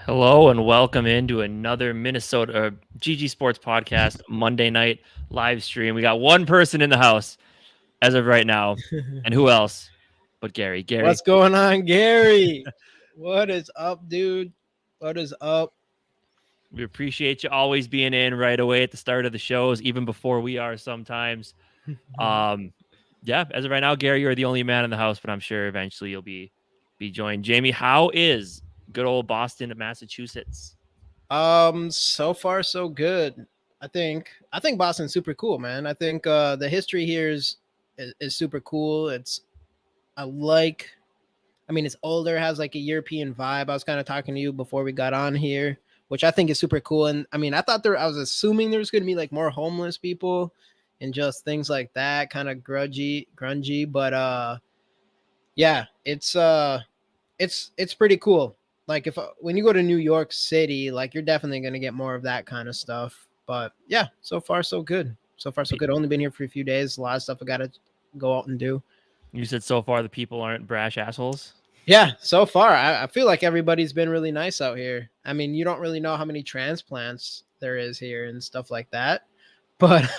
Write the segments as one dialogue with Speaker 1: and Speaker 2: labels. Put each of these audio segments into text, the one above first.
Speaker 1: Hello and welcome into another Minnesota GG Sports Podcast Monday night live stream. We got one person in the house as of right now, and who else but Gary? Gary,
Speaker 2: What's going on, Gary? What is up, dude? What is up?
Speaker 1: we appreciate you always being in right away at the start of the shows, even before we are sometimes. Yeah, as of right now, Gary, you're the only man in the house, but I'm sure eventually you'll be joined. Jamie, how is good old Boston, Massachusetts?
Speaker 2: So far so good. I think Boston's super cool, man. I think the history here is super cool. It's older, has like a European vibe. I was kind of talking to you before we got on here, which I think is super cool. And I mean, I was assuming there was going to be like more homeless people and just things like that, kind of grungy, but yeah, it's pretty cool. Like when you go to New York City, like you're definitely going to get more of that kind of stuff. But yeah, so far so good. So far so good. Only been here for a few days. A lot of stuff I got to go out and do.
Speaker 1: You said so far the people aren't brash assholes.
Speaker 2: Yeah, so far I feel like everybody's been really nice out here. I mean, you don't really know how many transplants there is here and stuff like that, but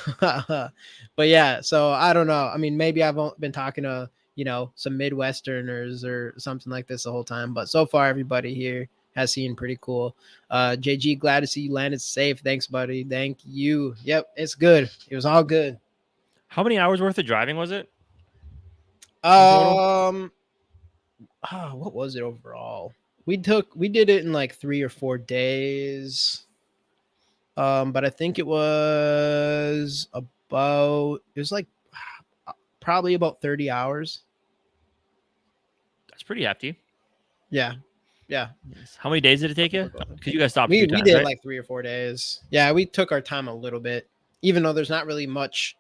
Speaker 2: but yeah. So I don't know. I mean, maybe I've been talking to some Midwesterners or something like this the whole time, but so far everybody here has seemed pretty cool. JG, glad to see you landed safe. Thanks, buddy. Thank you. Yep, it's good. It was all good.
Speaker 1: How many hours worth of driving was it?
Speaker 2: What was it overall? We did it in like 3 or 4 days. But I think it was like probably about 30 hours.
Speaker 1: That's pretty hefty.
Speaker 2: Yeah.
Speaker 1: How many days did it take you? Because you guys stopped.
Speaker 2: We
Speaker 1: times,
Speaker 2: did
Speaker 1: right?
Speaker 2: like 3 or 4 days. Yeah, we took our time a little bit, even though there's not really much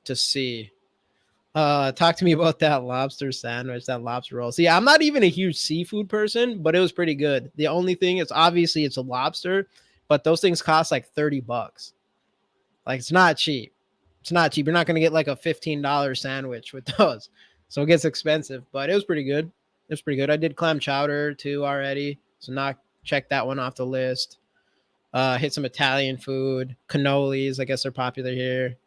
Speaker 2: to see. Talk to me about that lobster sandwich, that lobster roll. See, I'm not even a huge seafood person, but it was pretty good. The only thing is obviously it's a lobster, but those things cost like $30. Like it's not cheap. It's not cheap. You're not going to get like a $15 sandwich with those. So it gets expensive, but it was pretty good. It was pretty good. I did clam chowder too already. So not check that one off the list. Hit some Italian food, cannolis. I guess they're popular here.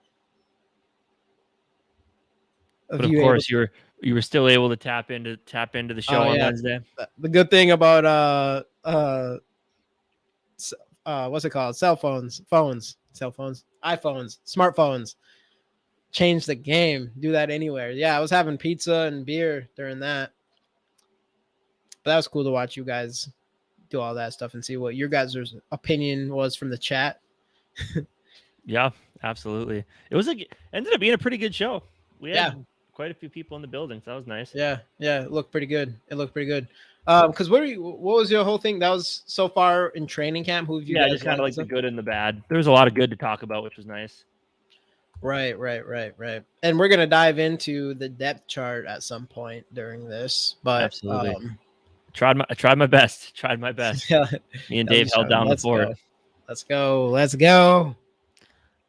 Speaker 1: But of course, you were still able to tap into the show on Wednesday.
Speaker 2: The good thing about what's it called? iPhones, smartphones. Change the game. Do that anywhere. Yeah, I was having pizza and beer during that. But that was cool to watch you guys do all that stuff and see what your guys' opinion was from the chat.
Speaker 1: Yeah, absolutely. It was ended up being a pretty good show. We had quite a few people in the building, so that was nice.
Speaker 2: Yeah, it looked pretty good. Because what was your whole thing? That was so far in training camp. Who have you guys?
Speaker 1: Just kind of like the good and the bad. There was a lot of good to talk about, which was nice.
Speaker 2: Right. And we're gonna dive into the depth chart at some point during this. But
Speaker 1: absolutely, I tried my best. Yeah, me and Dave held down the fort.
Speaker 2: Let's go.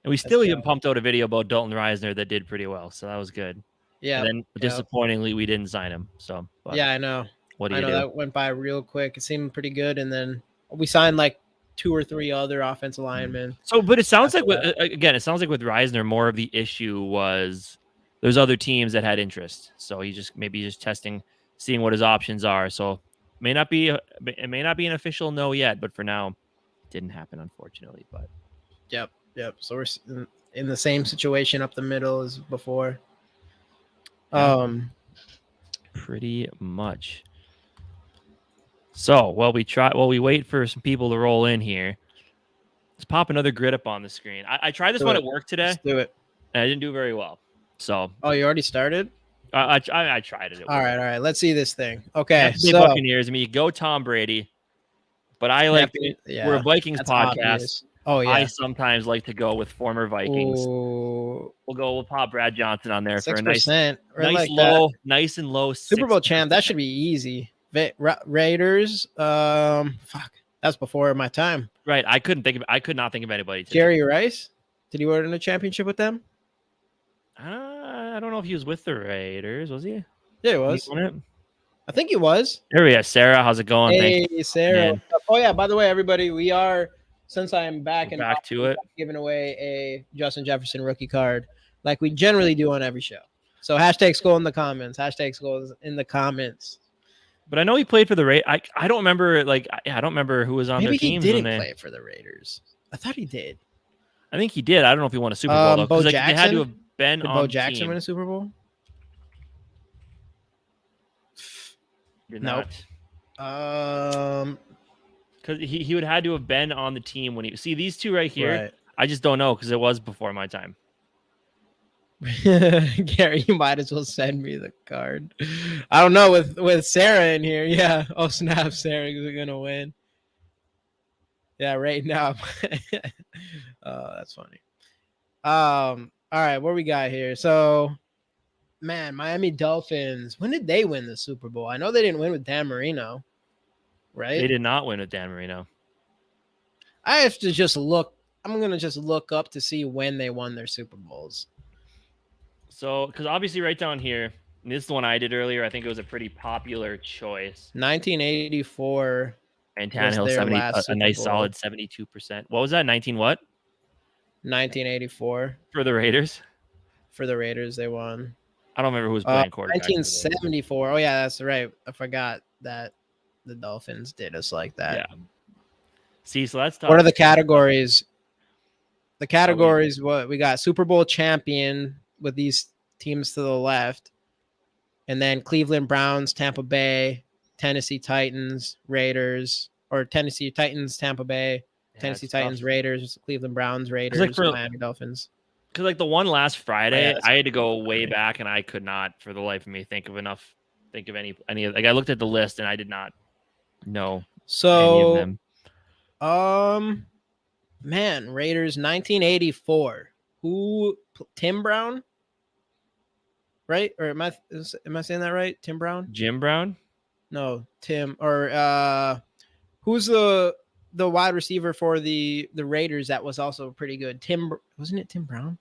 Speaker 1: And we still even pumped out a video about Dalton Reisner that did pretty well, so that was good. Yeah. And then disappointingly, we didn't sign him. So
Speaker 2: yeah, I know.
Speaker 1: What do you do?
Speaker 2: That went by real quick. It seemed pretty good, and then we signed like 2 or 3 other offensive linemen.
Speaker 1: So, but it sounds like with Reisner, more of the issue was there's other teams that had interest. So he just testing, seeing what his options are. So it may not be an official no yet, but for now, it didn't happen, unfortunately. But
Speaker 2: yep. So we're in the same situation up the middle as before.
Speaker 1: Pretty much. So while we wait for some people to roll in here, let's pop another grid up on the screen. I tried this one at work today.
Speaker 2: Let's do it.
Speaker 1: And I didn't do very well. So
Speaker 2: you already started?
Speaker 1: I tried it.
Speaker 2: All right. Let's see this thing. Okay.
Speaker 1: So Buccaneers. I mean, you go Tom Brady, but I like we're a Vikings podcast.
Speaker 2: Obvious. Oh yeah.
Speaker 1: I sometimes like to go with former Vikings. Ooh. We'll pop Brad Johnson on there 6%, for a nice and low
Speaker 2: Super Bowl champ. That should be easy. Raiders. That's before my time.
Speaker 1: Right. I could not think of anybody.
Speaker 2: Jerry Rice. Did he win a championship with them?
Speaker 1: I don't know if he was with the Raiders. Was he?
Speaker 2: Yeah, he was. I think he was.
Speaker 1: There we are. Sarah, how's it going?
Speaker 2: Hey, Sarah. What's up, Oh yeah, by the way, everybody, we are since I am back
Speaker 1: We're
Speaker 2: and
Speaker 1: back to it.
Speaker 2: giving away a Justin Jefferson rookie card like we generally do on every show. So hashtag Skol in the comments. Hashtag Skol in the comments.
Speaker 1: But I know he played for the I don't remember I don't remember who was on
Speaker 2: Maybe
Speaker 1: their
Speaker 2: he
Speaker 1: teams when
Speaker 2: didn't
Speaker 1: they.
Speaker 2: play for the Raiders. I thought he did.
Speaker 1: I think he did. I don't know if he won a Super Bowl though,
Speaker 2: Bo
Speaker 1: because like they had to
Speaker 2: Jackson.
Speaker 1: have been
Speaker 2: Did
Speaker 1: on
Speaker 2: Bo
Speaker 1: the
Speaker 2: Jackson
Speaker 1: team.
Speaker 2: win a Super Bowl?
Speaker 1: Did
Speaker 2: Nope.
Speaker 1: not. Because he would had to have been on the team when he see these two right here.
Speaker 2: Right.
Speaker 1: I just don't know because it was before my time.
Speaker 2: Gary, you might as well send me the card. I don't know with Sarah in here. Yeah. Oh snap, Sarah is gonna win. Yeah, right now. That's funny. All right, what we got here? So, man, Miami Dolphins. When did they win the Super Bowl? I know they didn't win with Dan Marino, right?
Speaker 1: They did not win with Dan Marino.
Speaker 2: I have to just look. I'm gonna just look up to see when they won their Super Bowls.
Speaker 1: So, because obviously right down here, and this is the one I did earlier. I think it was a pretty popular choice.
Speaker 2: 1984.
Speaker 1: And
Speaker 2: was
Speaker 1: Tannehill,
Speaker 2: their last
Speaker 1: a
Speaker 2: Super
Speaker 1: nice
Speaker 2: Bowl.
Speaker 1: solid 72%. What was that? 19 what?
Speaker 2: 1984
Speaker 1: For the Raiders?
Speaker 2: for the Raiders, they won.
Speaker 1: I don't remember who was playing quarterback.
Speaker 2: 1974. Oh yeah, that's right. I forgot that the Dolphins did us like that.
Speaker 1: Yeah. See, so that's tough.
Speaker 2: What are the categories? The categories, what we got: Super Bowl champion with these teams to the left, and then Cleveland Browns, Tampa Bay, Tennessee Titans, Raiders, or Tennessee Titans, Tampa Bay, Tennessee Titans, Raiders, Cleveland Browns, Raiders, Miami Dolphins.
Speaker 1: Because like the one last Friday,
Speaker 2: Yeah,
Speaker 1: I had to go way back, and I could not, for the life of me, think of any like I looked at the list and I did not know any of them.
Speaker 2: Man, Raiders 1984. Tim Brown? Right? Or am I saying that right? Tim Brown?
Speaker 1: Jim Brown?
Speaker 2: No, Tim or who's the wide receiver for the Raiders that was also pretty good? Wasn't it Tim Brown?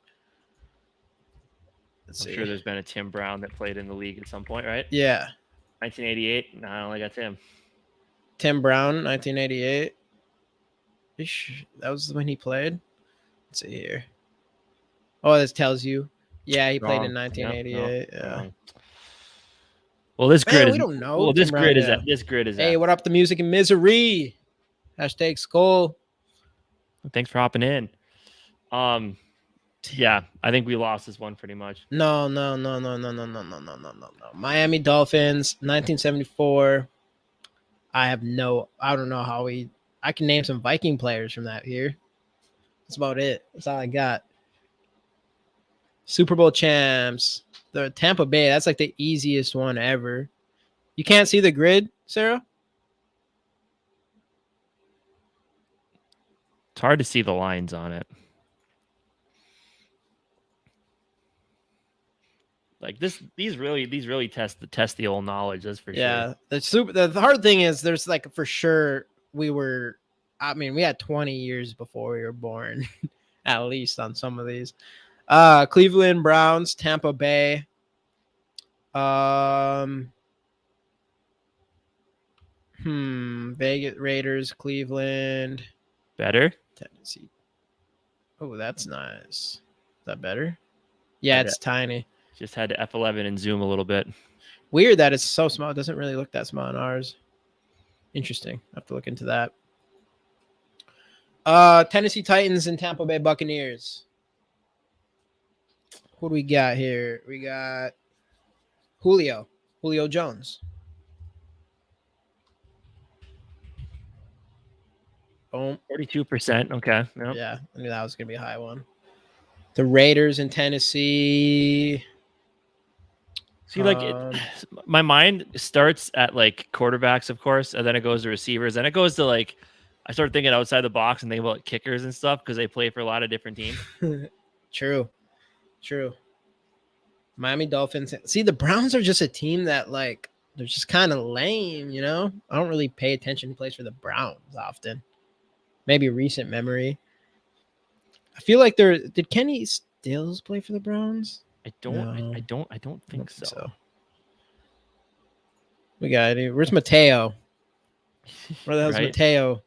Speaker 1: I'm sure there's been a Tim Brown that played in the league at some point, right?
Speaker 2: Yeah.
Speaker 1: 1988? No, I only got Tim.
Speaker 2: Tim Brown, 1988. That was when he played. Let's see here. Oh, this tells you. Yeah, he played in 1988. Yeah.
Speaker 1: Well, this grid is.
Speaker 2: We don't know.
Speaker 1: Well, this grid is.
Speaker 2: Hey, what up, the music and misery? Hashtag Skol.
Speaker 1: Thanks for hopping in. Yeah, I think we lost this one pretty much.
Speaker 2: No. Miami Dolphins, 1974. I don't know how I can name some Viking players from that year. That's about it. That's all I got. Super Bowl champs. The Tampa Bay, that's like the easiest one ever. You can't see the grid, Sarah?
Speaker 1: It's hard to see the lines on it. Like these really test the old knowledge. That's for sure.
Speaker 2: Yeah, the hard thing is there's like for sure we had 20 years before we were born, at least on some of these. Cleveland Browns, Tampa Bay. Vegas Raiders, Cleveland.
Speaker 1: Better?
Speaker 2: Tennessee. Oh, that's nice. Is that better? Yeah, it's tiny.
Speaker 1: Just had to F11 and zoom a little bit.
Speaker 2: Weird that it's so small. It doesn't really look that small on ours. Interesting. I have to look into that. Tennessee Titans and Tampa Bay Buccaneers. What do we got here? We got Julio Jones. Boom.
Speaker 1: 42%. Okay. Yep.
Speaker 2: Yeah, I knew that was gonna be a high one. The Raiders in Tennessee.
Speaker 1: See, like my mind starts at like quarterbacks, of course, and then it goes to receivers, and it goes to like I start thinking outside the box and think about kickers and stuff because they play for a lot of different teams.
Speaker 2: True. Miami Dolphins. See, the Browns are just a team that like they're just kind of lame, you know. I don't really pay attention to plays for the Browns often. Maybe recent memory. I feel like did Kenny Stills play for the Browns?
Speaker 1: I don't think so.
Speaker 2: We got it. Where's Mateo? Where the hell's
Speaker 1: Right?
Speaker 2: Mateo?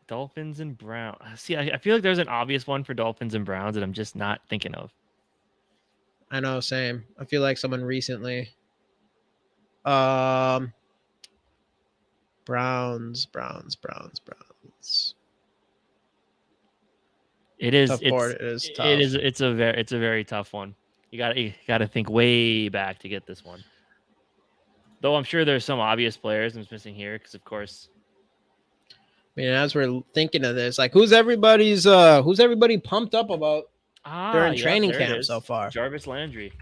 Speaker 1: Dolphins and Browns. See, I feel like there's an obvious one for Dolphins and Browns that I'm just not thinking of.
Speaker 2: I know, same. I feel like someone recently. Browns.
Speaker 1: It is.
Speaker 2: Tough board. It is tough.
Speaker 1: It is. It's a very tough one. You got to think way back to get this one. Though I'm sure there's some obvious players I'm missing here because, of course.
Speaker 2: I mean, as we're thinking of this, like, who's everybody pumped up about during training camp so far?
Speaker 1: Jarvis Landry.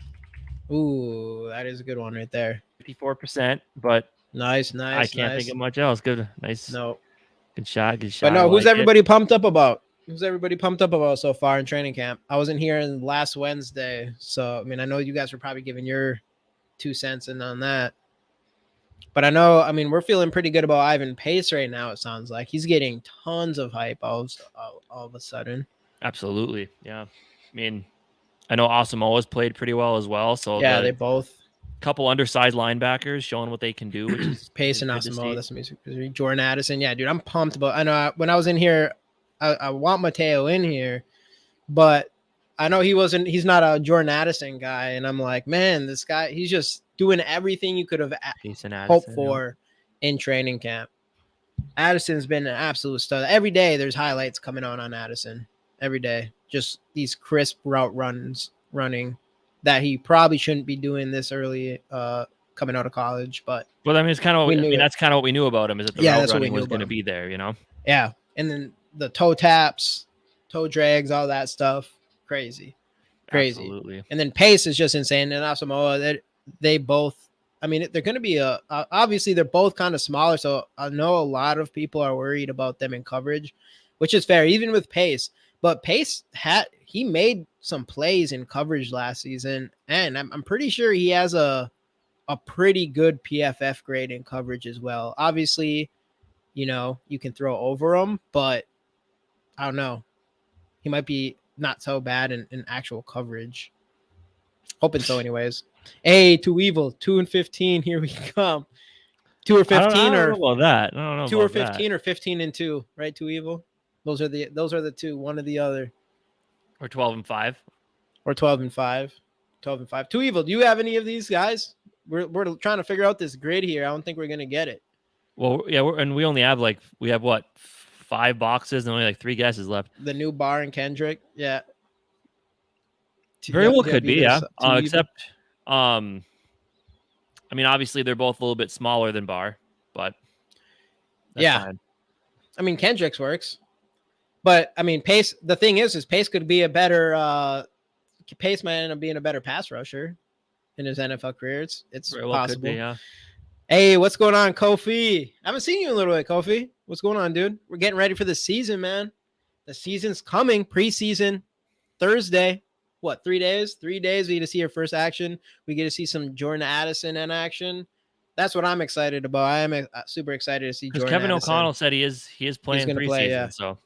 Speaker 2: Ooh, that is a good one right there.
Speaker 1: 54%, but
Speaker 2: nice.
Speaker 1: I can't think of much else. Good, nice.
Speaker 2: No,
Speaker 1: good shot.
Speaker 2: But no, who's everybody pumped up about? Who's everybody pumped up about so far in training camp? I wasn't here last Wednesday, so I mean, I know you guys were probably giving your 2 cents in on that. But I mean, we're feeling pretty good about Ivan Pace right now. It sounds like he's getting tons of hype all of a sudden.
Speaker 1: Absolutely, yeah. I mean, I know Asamoah's played pretty well as well. So
Speaker 2: yeah, they both.
Speaker 1: Couple undersized linebackers showing what they can do, which is
Speaker 2: Pace and Asamoah. That's amazing. Jordan Addison, yeah, dude, I'm pumped about. I know when I was in here, I want Mateo in here, but I know he's not a Jordan Addison guy, and I'm like, man, this guy, he's just doing everything you could have hoped for in training camp. Addison's been an absolute stud. Every day there's highlights coming on Addison. Every day, just these crisp route running that he probably shouldn't be doing this early coming out of college. But
Speaker 1: I mean, it's kind of that's kind of what we knew about him, is that the route running was going to be there, you know?
Speaker 2: Yeah, and then the toe taps, toe drags, all that stuff, crazy.
Speaker 1: Absolutely.
Speaker 2: And then Pace is just insane. And Asamoah, that they both, I mean, they're going to be obviously they're both kind of smaller, so I know a lot of people are worried about them in coverage, which is fair, even with Pace. But Pace he made some plays in coverage last season, and I'm pretty sure he has a pretty good PFF grade in coverage as well. Obviously, you know, you can throw over him, but I don't know. He might be not so bad in actual coverage. Hoping so, anyways. Hey, Too Evil, 2 and 15. Here we come. 2 or 15,
Speaker 1: I don't know about that. I don't know.
Speaker 2: 2 or 15 or 15 and 2, right? Too Evil. Those are the two, one or the other.
Speaker 1: Or 12 and 5.
Speaker 2: Or 12 and 5. 12 and 5. Too Evil. Do you have any of these guys? We're trying to figure out this grid here. I don't think we're gonna get it.
Speaker 1: Well, yeah, we only have what, 5 boxes and only like 3 guesses left.
Speaker 2: The new Bar and Kendrick, yeah.
Speaker 1: Very well could be, yeah. Except, I mean, obviously they're both a little bit smaller than Bar, but
Speaker 2: yeah, fine. I mean, Kendrick's works, but I mean, Pace. The thing is Pace could be a better. Pace might end up being a better pass rusher in his NFL career. It's very well possible. Be, yeah. Hey, what's going on, Kofi? I haven't seen you in a little bit, Kofi. What's going on, dude? We're getting ready for the season, man. The season's coming. Preseason Thursday. What, 3 days? 3 days. We get to see our first action. We get to see some Jordan Addison in action. That's what I'm excited about. I am super excited to see Jordan
Speaker 1: Kevin
Speaker 2: Addison.
Speaker 1: O'Connell said he is playing preseason. So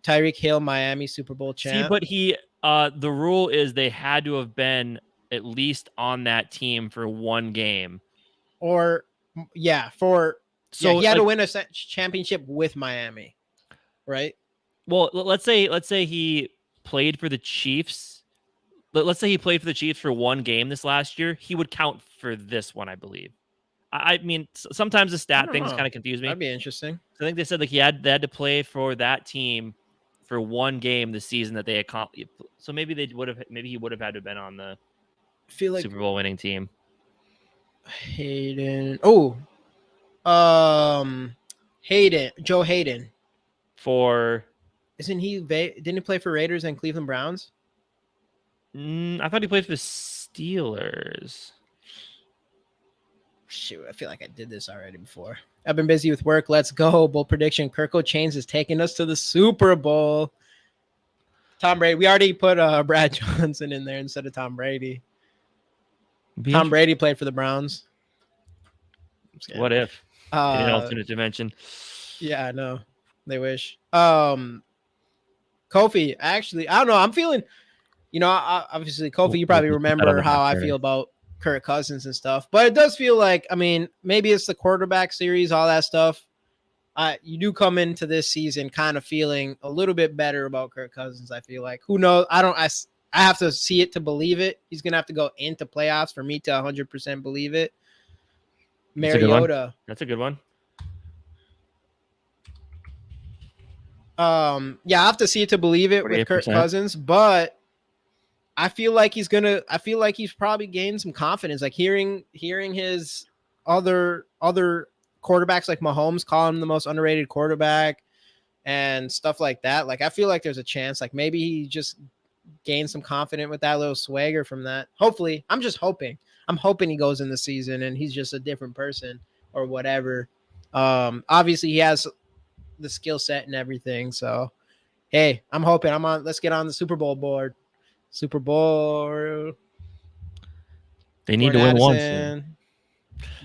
Speaker 2: Tyreek Hill, Miami Super Bowl champ.
Speaker 1: See, but the rule is they had to have been at least on that team for one game.
Speaker 2: Or he had to win a championship with Miami, right?
Speaker 1: Well, let's say he played for the Chiefs. Let's say he played for the Chiefs for one game this last year. He would count for this one, I believe. I mean, sometimes the stat things kind of confuse me.
Speaker 2: That'd be interesting.
Speaker 1: So I think they said they had to play for that team for one game this season that they accomplished. So maybe he would have had to have been on the Super Bowl winning team.
Speaker 2: Hayden. Joe Hayden. Didn't he play for Raiders and Cleveland Browns?
Speaker 1: I thought he played for the Steelers.
Speaker 2: Shoot, I feel like I did this already before. I've been busy with work. Let's go. Bold prediction. Kirko Chains is taking us to the Super Bowl. Tom Brady. We already put Brad Johnson in there instead of Tom Brady. Tom Brady played for the Browns.
Speaker 1: What if? In an alternate dimension.
Speaker 2: Yeah, I know. They wish. Kofi, actually, I don't know. I'm feeling, obviously, Kofi, you probably remember how I feel about Kirk Cousins and stuff. But it does feel like, I mean, maybe it's the quarterback series, all that stuff. You do come into this season kind of feeling a little bit better about Kirk Cousins. I feel like, who knows? I have to see it to believe it. He's gonna have to go into playoffs for me to 100% believe it. Mariota.
Speaker 1: That's a good one.
Speaker 2: Yeah, I have to see it to believe it with
Speaker 1: 48%.
Speaker 2: Kirk Cousins, but I feel like he's probably gained some confidence. Like hearing his other quarterbacks like Mahomes call him the most underrated quarterback and stuff like that. Like I feel like there's a chance, like maybe he just gained some confidence with that little swagger from that. Hopefully, I'm hoping he goes in the season and he's just a different person or whatever. Obviously he has the skill set and everything. So, hey, I'm hoping let's get on the Super Bowl board. Super Bowl.
Speaker 1: They need to win once.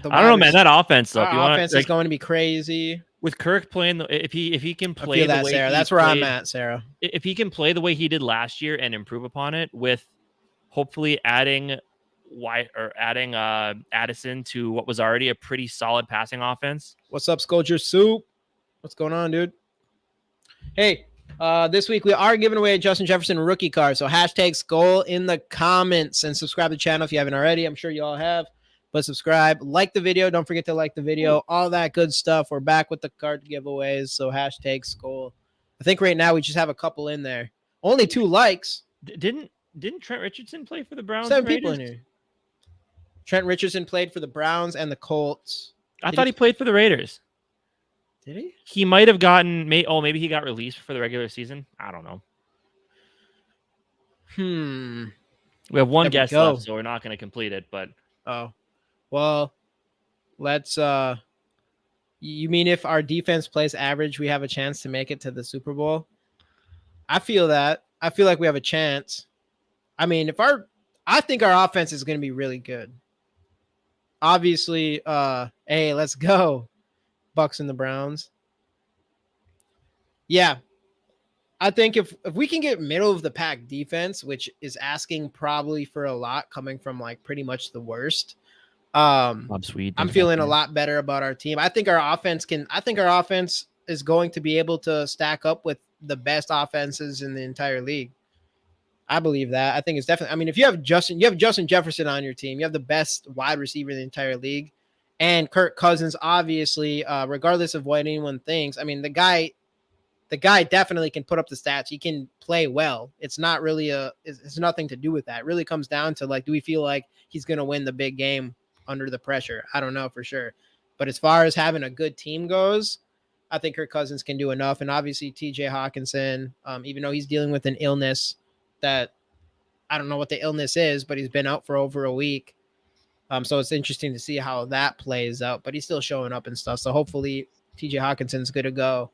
Speaker 1: I don't know, man. That offense, though.
Speaker 2: Offense is going to be crazy.
Speaker 1: With Kirk playing, if he can play the way
Speaker 2: Sarah. That's where I'm at, Sarah.
Speaker 1: If he can play the way he did last year and improve upon it, with hopefully adding Addison to what was already a pretty solid passing offense.
Speaker 2: What's up, Sculpture Soup? What's going on, dude? Hey, this week we are giving away a Justin Jefferson rookie card. So hashtag Skol in the comments and subscribe to the channel if you haven't already. I'm sure you all have. But subscribe, like the video. Don't forget to like the video. All that good stuff. We're back with the card giveaways. So hashtag Skol. I think right now we just have a couple in there. Only 2 likes.
Speaker 1: Didn't Trent Richardson play for the Browns?
Speaker 2: 7 people in here. Trent Richardson played for the Browns and the Colts.
Speaker 1: I thought he played for the Raiders.
Speaker 2: Did he?
Speaker 1: He might have gotten. Maybe he got released for the regular season. I don't know. We have one guess left, so we're not going to complete it. But
Speaker 2: well, let's. You mean if our defense plays average, we have a chance to make it to the Super Bowl? I feel that. I feel like we have a chance. I mean, I think our offense is going to be really good. Obviously, hey, let's go, Bucks and the Browns. Yeah, I think if we can get middle of the pack defense, which is asking probably for a lot coming from like pretty much the worst. I'm feeling a lot better about our team. I think our offense is going to be able to stack up with the best offenses in the entire league. I believe that. I think it's definitely. I mean, if you have Justin Jefferson on your team, you have the best wide receiver in the entire league, and Kirk Cousins, obviously, regardless of what anyone thinks. I mean, the guy definitely can put up the stats. He can play well. It's not really it's nothing to do with that. It really comes down to like, do we feel like he's going to win the big game under the pressure? I don't know for sure. But as far as having a good team goes, I think Kirk Cousins can do enough. And obviously TJ Hawkinson, even though he's dealing with an illness that I don't know what the illness is, but he's been out for over a week. So it's interesting to see how that plays out, but he's still showing up and stuff. So hopefully TJ Hawkinson's good to go.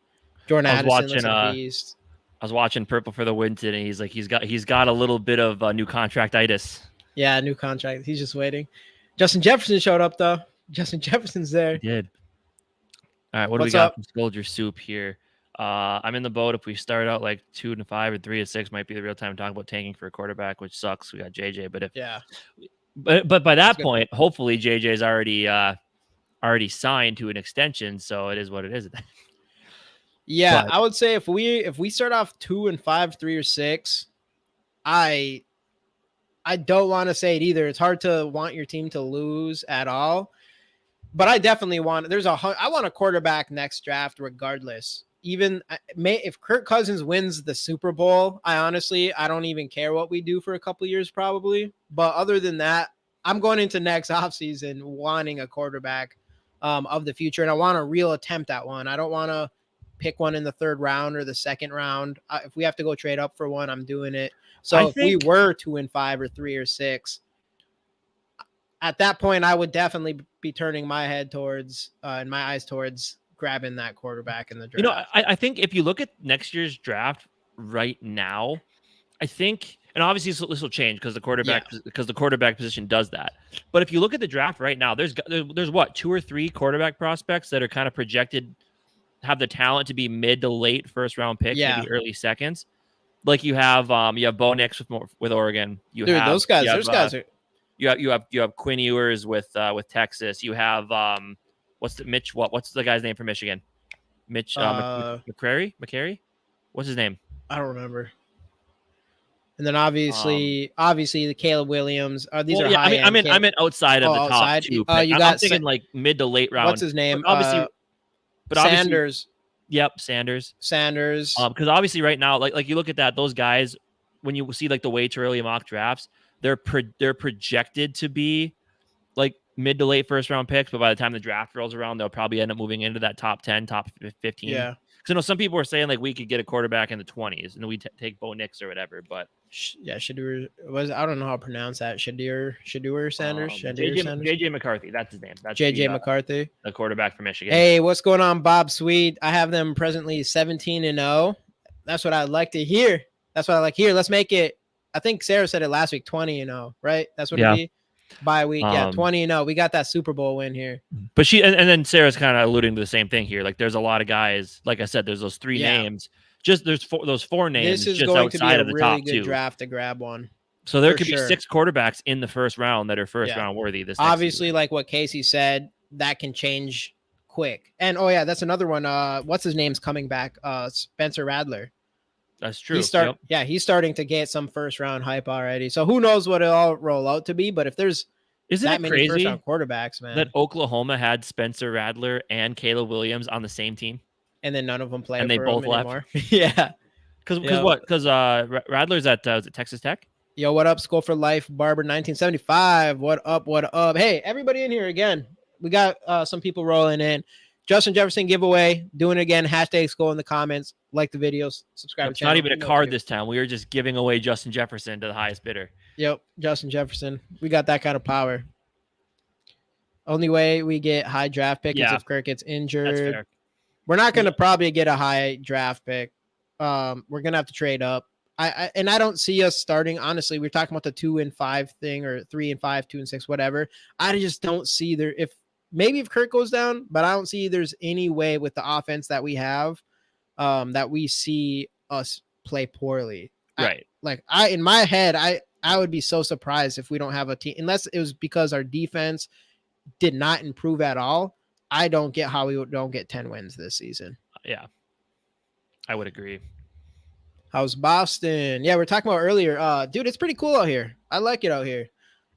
Speaker 2: Jordan Addison looks like a beast.
Speaker 1: I was watching Purple for the Win today. He's like, he's got a little bit of new contractitis.
Speaker 2: Yeah, new contract. He's just waiting. Justin Jefferson showed up though. Justin Jefferson's there.
Speaker 1: He did. All right, what do we got from Soldier Soup here? I'm in the boat. If we start out like 2-5 or 3-6, might be the real time to talk about tanking for a quarterback, which sucks. We got JJ, but by that point, hopefully JJ's already signed to an extension, so it is what it is.
Speaker 2: Yeah, but I would say if we start off 2-5, 3 or 6, I don't want to say it either. It's hard to want your team to lose at all, but I definitely want. I want a quarterback next draft, regardless. Even if Kirk Cousins wins the Super Bowl, I don't even care what we do for a couple of years, probably. But other than that, I'm going into next offseason wanting a quarterback of the future, and I want a real attempt at one. I don't want to pick one in the 3rd round or the 2nd round. If we have to go trade up for one, I'm doing it. So if we were 2-5 or 3 or 6, at that point, I would definitely be turning my head towards and my eyes towards grabbing that quarterback in the draft.
Speaker 1: You know, I think if you look at next year's draft right now, I think, and obviously this will change because the quarterback position does that. But if you look at the draft right now, there's what, 2 or 3 quarterback prospects that are kind of projected have the talent to be mid to late 1st round pick, maybe early 2nds. Like you have Bo Nix with Oregon. Those guys are. You have Quinn Ewers with Texas. You have what's the guy's name for Michigan? Mitch McCrary. What's his name?
Speaker 2: I don't remember. And then
Speaker 1: Um,
Speaker 2: obviously the Caleb Williams. These are
Speaker 1: yeah,
Speaker 2: high end.
Speaker 1: I meant outside of the top
Speaker 2: outside.
Speaker 1: two.
Speaker 2: You
Speaker 1: I'm
Speaker 2: got
Speaker 1: thinking like mid to late round.
Speaker 2: what's his name?
Speaker 1: But obviously,
Speaker 2: Sanders.
Speaker 1: Yep, Sanders.
Speaker 2: Sanders.
Speaker 1: Because obviously right now, like you look at that, those guys, when you see like the way too early mock drafts, they're projected to be like mid to late first round picks, but by the time the draft rolls around, they'll probably end up moving into that top 10, top 15.
Speaker 2: Yeah.
Speaker 1: Because I know some people were saying like we could get a quarterback in the 20s and we take Bo Nix or whatever, but
Speaker 2: yeah, Shadur was, I don't know how to pronounce that. Shadur Sanders.
Speaker 1: JJ McCarthy, that's his name. That's
Speaker 2: JJ McCarthy,
Speaker 1: the quarterback for Michigan.
Speaker 2: Hey, what's going on, Bob Sweet? I have them presently 17-0. That's what I'd like to hear. That's what I like here. Let's make it. I think Sarah said it last week, 20-0, right? That's what it'd be. Bye week, 20-0. We got that Super Bowl win here.
Speaker 1: But and then Sarah's kind of alluding to the same thing here. Like, there's a lot of guys. Like I said, there's those three names. Just there's those four names.
Speaker 2: This is
Speaker 1: just
Speaker 2: going to be a
Speaker 1: of the
Speaker 2: really
Speaker 1: top
Speaker 2: good
Speaker 1: two.
Speaker 2: draft to grab one.
Speaker 1: So there could be 6 quarterbacks in the first round that are first round worthy. This
Speaker 2: obviously, like what Casey said, that can change quick. And that's another one. What's his name's coming back? Spencer Rattler.
Speaker 1: That's true.
Speaker 2: He's starting to get some first round hype already. So who knows what it'll all roll out to be? But if there's that many first round quarterbacks, man,
Speaker 1: that Oklahoma had Spencer Rattler and Caleb Williams on the same team,
Speaker 2: and then none of them play,
Speaker 1: and they both left.
Speaker 2: Anymore. Yeah,
Speaker 1: because Rattler's at was it Texas Tech?
Speaker 2: Yo, what up, Skol for Life, Barber 1975. What up? What up? Hey, everybody in here again. We got some people rolling in. Justin Jefferson giveaway, doing it again. Hashtag Skol in the comments. Like the videos, subscribe to the channel.
Speaker 1: Not even a card this time. We were just giving away Justin Jefferson to the highest bidder.
Speaker 2: Yep, Justin Jefferson. We got that kind of power. Only way we get high draft pick is if Kirk gets injured.
Speaker 1: That's fair.
Speaker 2: We're not going to probably get a high draft pick. We're going to have to trade up. I don't see us starting. Honestly, we're talking about the 2-5 thing or 3-5, 2-6, whatever. I just don't see there. If Kirk goes down, but I don't see there's any way with the offense that we have that we see us play poorly.
Speaker 1: Right.
Speaker 2: In my head, I would be so surprised if we don't have a team, unless it was because our defense did not improve at all. I don't get how we don't get 10 wins this season.
Speaker 1: Yeah, I would agree.
Speaker 2: How's Boston? Yeah, we were talking about earlier. Dude, it's pretty cool out here. I like it out here.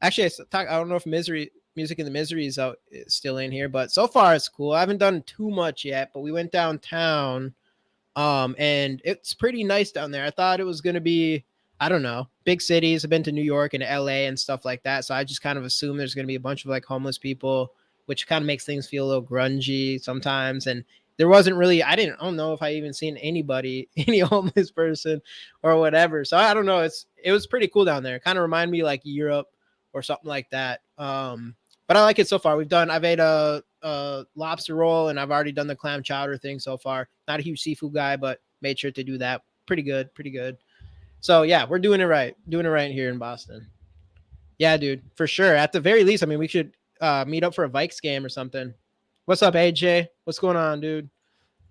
Speaker 2: Actually, I don't know if Music in the Misery is still in here, but so far it's cool. I haven't done too much yet, but we went downtown, and it's pretty nice down there. I thought it was going to be, I don't know, big cities. I've been to New York and LA and stuff like that, so I just kind of assume there's going to be a bunch of like homeless people, which kind of makes things feel a little grungy sometimes. And there wasn't really, I don't know if I even seen any homeless person or whatever. So I don't know. It was pretty cool down there. Kind of remind me like Europe or something like that. But I like it so far. I've ate a lobster roll, and I've already done the clam chowder thing so far. Not a huge seafood guy, but made sure to do that. Pretty good. So yeah, we're doing it right. Doing it right here in Boston. Yeah, dude, for sure. At the very least, I mean, we should meet up for a Vikes game or something. What's up, AJ? What's going on, dude?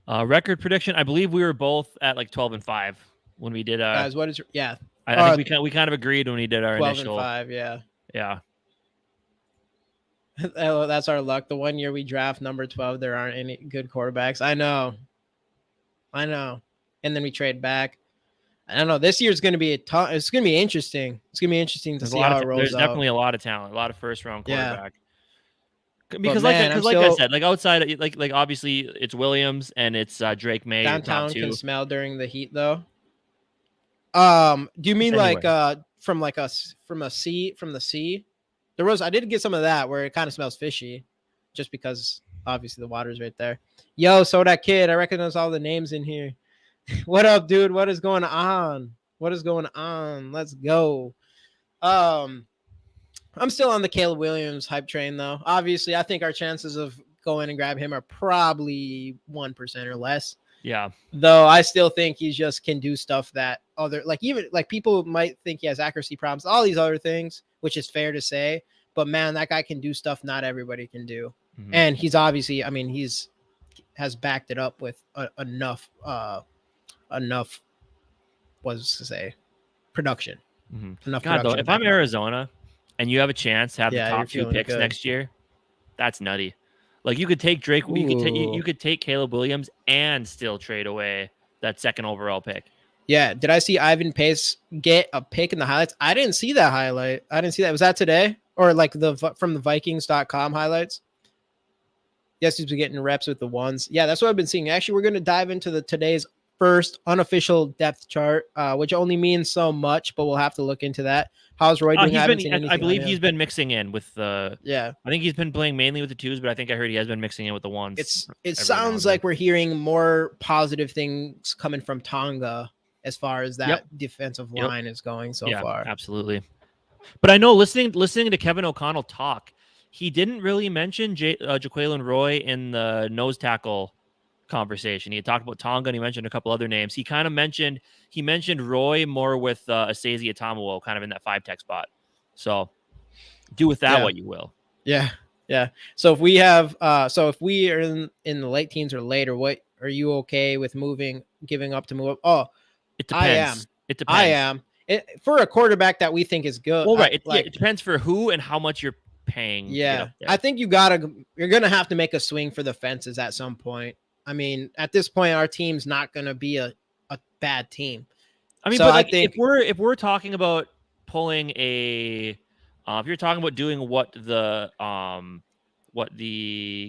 Speaker 1: Record prediction. I believe we were both at like 12-5 when we did.
Speaker 2: Guys, what is? Yeah,
Speaker 1: I think we kind of agreed when we did our
Speaker 2: 12-5. Yeah.
Speaker 1: Yeah.
Speaker 2: Oh, that's our luck. The one year we draft number 12, there aren't any good quarterbacks. I know. And then we trade back. I don't know. This year's going to be it's going to be interesting. It's going to be interesting to see how it rolls out.
Speaker 1: There's definitely a lot of talent, a lot of first round quarterback.
Speaker 2: Yeah.
Speaker 1: Because like I said, like outside, like obviously it's Williams and it's Drake May.
Speaker 2: Downtown can smell during the heat though. Do you mean like from the sea? I did get some of that where it kind of smells fishy, just because obviously the water's right there. Yo, so that kid, I recognize all the names in here. What up, dude? What is going on? Let's go. I'm still on the Caleb Williams hype train, though. Obviously, I think our chances of going and grab him are probably 1% or less.
Speaker 1: Yeah.
Speaker 2: Though I still think he just can do stuff that people might think he has accuracy problems, all these other things, which is fair to say. But man, that guy can do stuff not everybody can do. Mm-hmm. And he's obviously, I mean, has backed it up with enough production.
Speaker 1: Mm-hmm. Enough God, production. Though, if I'm Arizona, and you have a chance to have the
Speaker 2: Yeah, you're
Speaker 1: top 2
Speaker 2: feeling
Speaker 1: picks
Speaker 2: good.
Speaker 1: next year, that's nutty. Like you could take Drake, you
Speaker 2: Ooh.
Speaker 1: could take Caleb Williams and still trade away that second overall pick.
Speaker 2: Yeah. Did I see Ivan Pace get a pick in the highlights? I didn't see that highlight. I didn't see that. Was that today? Or like from the Vikings.com highlights? Yes, he's been getting reps with the ones. Yeah, that's what I've been seeing. Actually, we're going to dive into today's first unofficial depth chart, which only means so much, but we'll have to look into that. How's Roy doing? I haven't seen anything.
Speaker 1: I believe he's been mixing in with the.
Speaker 2: Yeah,
Speaker 1: I think he's been playing mainly with the 2s, but I think I heard he has been mixing in with the 1s.
Speaker 2: it sounds like we're hearing more positive things coming from Tonga as far as that defensive line is going so far.
Speaker 1: Absolutely. But I know listening to Kevin O'Connell talk, he didn't really mention Jaquelin Roy in the nose tackle conversation. He had talked about Tonga and he mentioned a couple other names. He mentioned Roy more with Asazi Atamuwo kind of in that 5-tech spot. So do with that what you will.
Speaker 2: Yeah. Yeah. So if we have if we are in the late teens or later, what are you okay with giving up to move up? Oh,
Speaker 1: it depends.
Speaker 2: I am. For a quarterback that we think is good.
Speaker 1: Well, right. It depends for who and how much you're paying.
Speaker 2: Yeah. I think you're going to have to make a swing for the fences at some point. I mean, at this point, our team's not going to be a bad team.
Speaker 1: I mean, so but like, I think if we're talking about pulling if you're talking about doing what the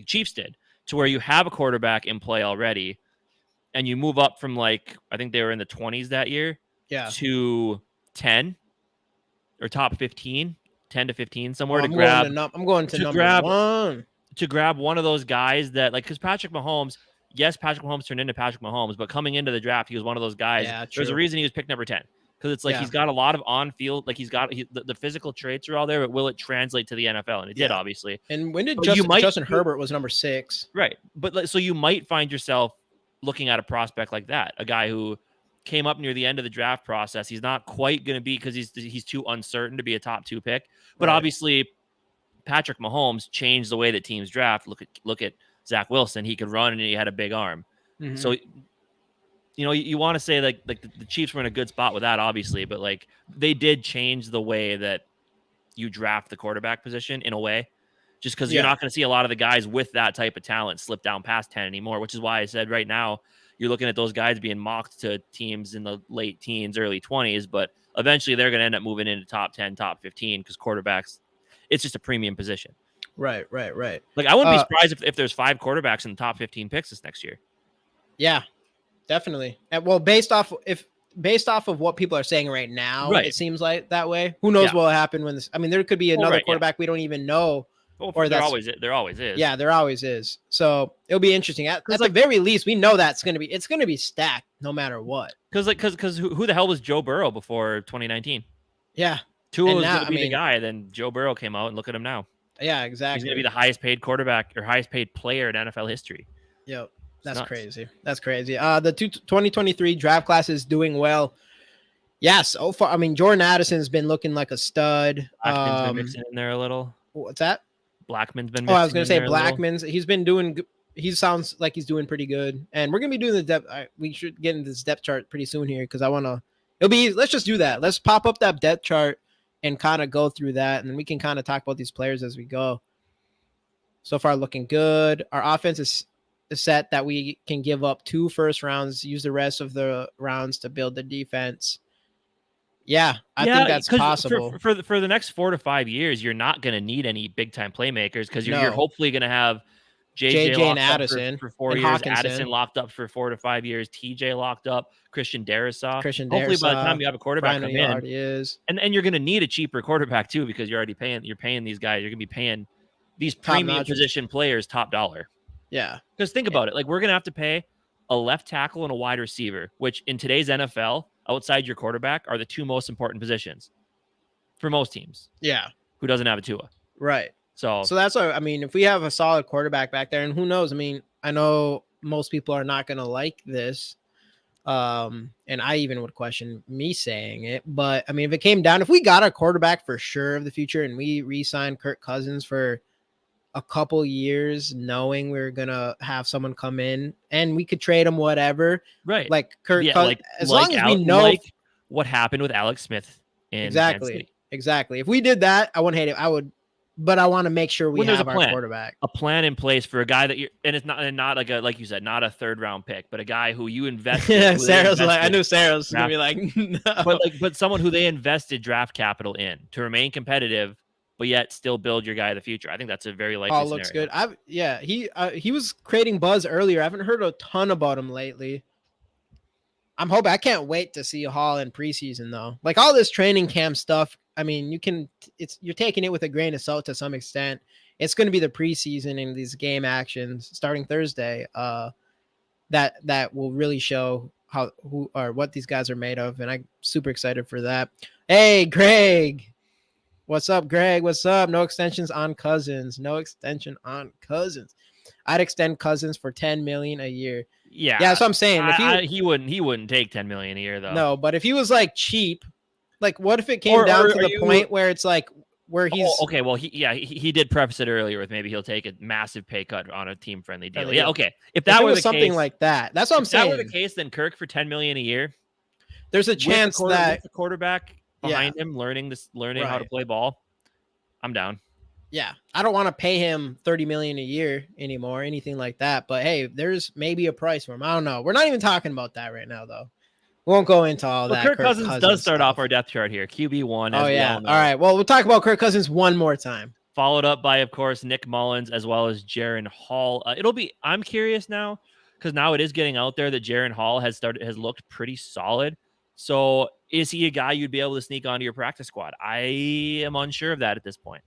Speaker 1: Chiefs did, to where you have a quarterback in play already, and you move up from I think they were in the 20s that year, to 10 or top 15, 10 to 15 somewhere
Speaker 2: I'm going to number 1
Speaker 1: to grab one of those guys that because Patrick Mahomes. Yes, Patrick Mahomes turned into Patrick Mahomes, but coming into the draft, he was one of those guys.
Speaker 2: Yeah,
Speaker 1: there's a reason he was picked number 10 because it's he's got a lot of on-field, the physical traits are all there, but will it translate to the NFL? And it did, obviously.
Speaker 2: And when did Justin Herbert was number 6?
Speaker 1: Right, but so you might find yourself looking at a prospect like that, a guy who came up near the end of the draft process. He's not quite going to be because he's too uncertain to be a top 2 pick, but obviously Patrick Mahomes changed the way that teams draft. Look at Zach Wilson. He could run and he had a big arm. Mm-hmm. So, you want to say the Chiefs were in a good spot with that, obviously, but they did change the way that you draft the quarterback position in a way, just because you're not going to see a lot of the guys with that type of talent slip down past 10 anymore, which is why I said right now you're looking at those guys being mocked to teams in the late teens, early 20s, but eventually they're going to end up moving into top 10, top 15 because quarterbacks, it's just a premium position.
Speaker 2: Right.
Speaker 1: I wouldn't be surprised if there's 5 quarterbacks in the top 15 picks this next year.
Speaker 2: Yeah, definitely. Well, based off of what people are saying right now, it seems like that way. Who knows what will happen when this? I mean, there could be another quarterback we don't even know.
Speaker 1: Or there always is.
Speaker 2: Yeah, there always is. So it'll be interesting. At the very least, we know that's going to be stacked no matter what.
Speaker 1: Because who the hell was Joe Burrow before 2019?
Speaker 2: Yeah,
Speaker 1: Tua was going to be the guy. Then Joe Burrow came out, and look at him now.
Speaker 2: Yeah, exactly.
Speaker 1: He's going to be the highest paid quarterback or highest paid player in NFL history.
Speaker 2: Yep. That's crazy. That's crazy. The 2023 draft class is doing well. Yes. So far, I mean, Jordan Addison's been looking like a stud.
Speaker 1: Blackman's been mixing in there a little.
Speaker 2: What's that?
Speaker 1: Blackman's been mixing
Speaker 2: I was going to say Blackman's. He's been doing he sounds like he's doing pretty good. And we're going to be doing the depth. We should get into this depth chart pretty soon here because let's just do that. Let's pop up that depth chart and kind of go through that, and then we can kind of talk about these players as we go. So far, looking good. Our offense is set that we can give up 2 first rounds, use the rest of the rounds to build the defense. Yeah, I think that's possible.
Speaker 1: For the next 4 to 5 years, you're not going to need any big-time playmakers because you're hopefully going to have JJ
Speaker 2: and Addison
Speaker 1: for 4 years, Hawkinson. Addison locked up for 4 to 5 years, TJ locked up, Christian Darrisaw. Hopefully by the time you have a quarterback come in, and you're going to need a cheaper quarterback too because you're paying these guys. You're going to be paying these premium position players top dollar.
Speaker 2: Yeah,
Speaker 1: because think about it. We're going to have to pay a left tackle and a wide receiver, which in today's NFL, outside your quarterback, are the 2 most important positions for most teams.
Speaker 2: Yeah,
Speaker 1: who doesn't have a Tua?
Speaker 2: Right.
Speaker 1: So
Speaker 2: that's what I mean. If we have a solid quarterback back there, and who knows? I mean, I know most people are not going to like this, and I even would question me saying it. But I mean, if it came down, if we got a quarterback for sure of the future, and we re-signed Kirk Cousins for a couple years, knowing we are gonna have someone come in, and we could trade him, whatever.
Speaker 1: Right.
Speaker 2: Like Kirk Cousins, as long as we know
Speaker 1: what happened with Alex Smith.
Speaker 2: Exactly. Exactly. If we did that, I wouldn't hate it. I would, but I want to make sure we
Speaker 1: When there's
Speaker 2: have our quarterback.
Speaker 1: a plan in place for a guy that you're, and it's not like like you said, not a third round pick, but a guy who you invested.
Speaker 2: Sarah's like, I knew Sarah was gonna be like, no.
Speaker 1: But someone who they invested draft capital in to remain competitive, but yet still build your guy of the future. I think that's a very likely
Speaker 2: Hall looks
Speaker 1: scenario.
Speaker 2: good. He was creating buzz earlier. I haven't heard a ton about him lately. I'm hoping. I can't wait to see Hall in preseason though. Like all this training camp stuff. I mean, you're taking it with a grain of salt to some extent. It's going to be the preseason and these game actions starting Thursday. That will really show who or what these guys are made of, and I'm super excited for that. Hey, Greg, what's up, Greg? What's up? No extensions on Cousins. No extension on Cousins. I'd extend Cousins for $10 million a year.
Speaker 1: Yeah,
Speaker 2: that's what I'm saying.
Speaker 1: If he wouldn't take $10 million a year though.
Speaker 2: No, but if he was like cheap, like what if it came down to the point where it's like where he's
Speaker 1: okay? Well, he did preface it earlier with maybe he'll take a massive pay cut on a team friendly deal. Yeah, okay. If that was
Speaker 2: something like that, that's what I'm saying.
Speaker 1: If that were the case, then Kirk for $10 million a year.
Speaker 2: There's a chance that
Speaker 1: the quarterback behind him learning how to play ball. I'm down.
Speaker 2: Yeah, I don't want to pay him $30 million a year anymore, anything like that. But hey, there's maybe a price for him. I don't know. We're not even talking about that right now, though. We won't go into all that.
Speaker 1: Kirk Cousins does start off our depth chart here. QB1.
Speaker 2: Oh yeah. All right. Well, we'll talk about Kirk Cousins one more time.
Speaker 1: Followed up by, of course, Nick Mullins as well as Jaren Hall. I'm curious now because now it is getting out there that Jaren Hall has looked pretty solid. So is he a guy you'd be able to sneak onto your practice squad? I am unsure of that at this point.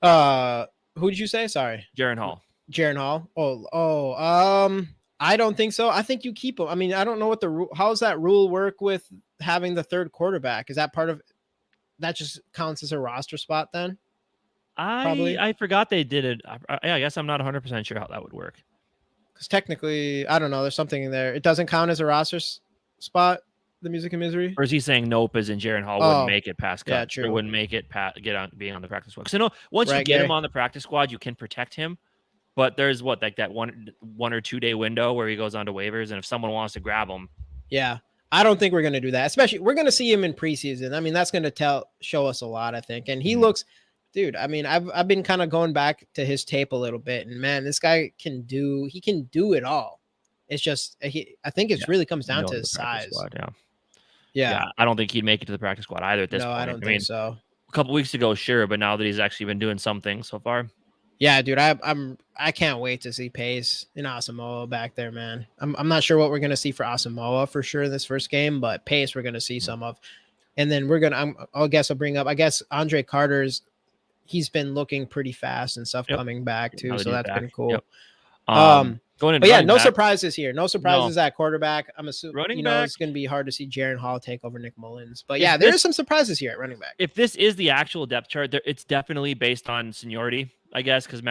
Speaker 2: Who did you say? Sorry.
Speaker 1: Jaren Hall.
Speaker 2: Jaren Hall. I don't think so. I think you keep him. I mean, I don't know what how does that rule work with having the third quarterback? Is that part of that just counts as a roster spot then?
Speaker 1: I forgot they did it. I guess I'm not 100% sure how that would work.
Speaker 2: Because technically, I don't know. There's something in there. It doesn't count as a roster spot. The Music and Misery,
Speaker 1: or is he saying nope? As in Jaren Hall wouldn't make it past cut?
Speaker 2: Yeah, true.
Speaker 1: Or wouldn't make it being on the practice squad. So once you get him on the practice squad, you can protect him. But there's like that one or 2 day window where he goes onto waivers, and if someone wants to grab him,
Speaker 2: yeah, I don't think we're going to do that. Especially we're going to see him in preseason. I mean, that's going to show us a lot, I think. And he looks, dude. I mean, I've been kind of going back to his tape a little bit, and man, this guy can do it all. It's just I think it really comes down to his size.
Speaker 1: Squad,
Speaker 2: yeah.
Speaker 1: I don't think he'd make it to the practice squad either at this point.
Speaker 2: No, I don't think so.
Speaker 1: A couple weeks ago, sure, but now that he's actually been doing something so far.
Speaker 2: Yeah, dude, I can't wait to see Pace and Asamoah back there, man. I'm not sure what we're gonna see for Asamoah for sure in this first game, but Pace we're gonna see some of, and then I'll bring up. I guess Andre Carter's he's been looking pretty fast and stuff coming back too, so that's been cool.
Speaker 1: Yep.
Speaker 2: No surprises here. No surprises at quarterback. I'm assuming it's going to be hard to see Jaren Hall take over Nick Mullins. But yeah, there's some surprises here at running back.
Speaker 1: If this is the actual depth chart, it's definitely based on seniority, I guess, because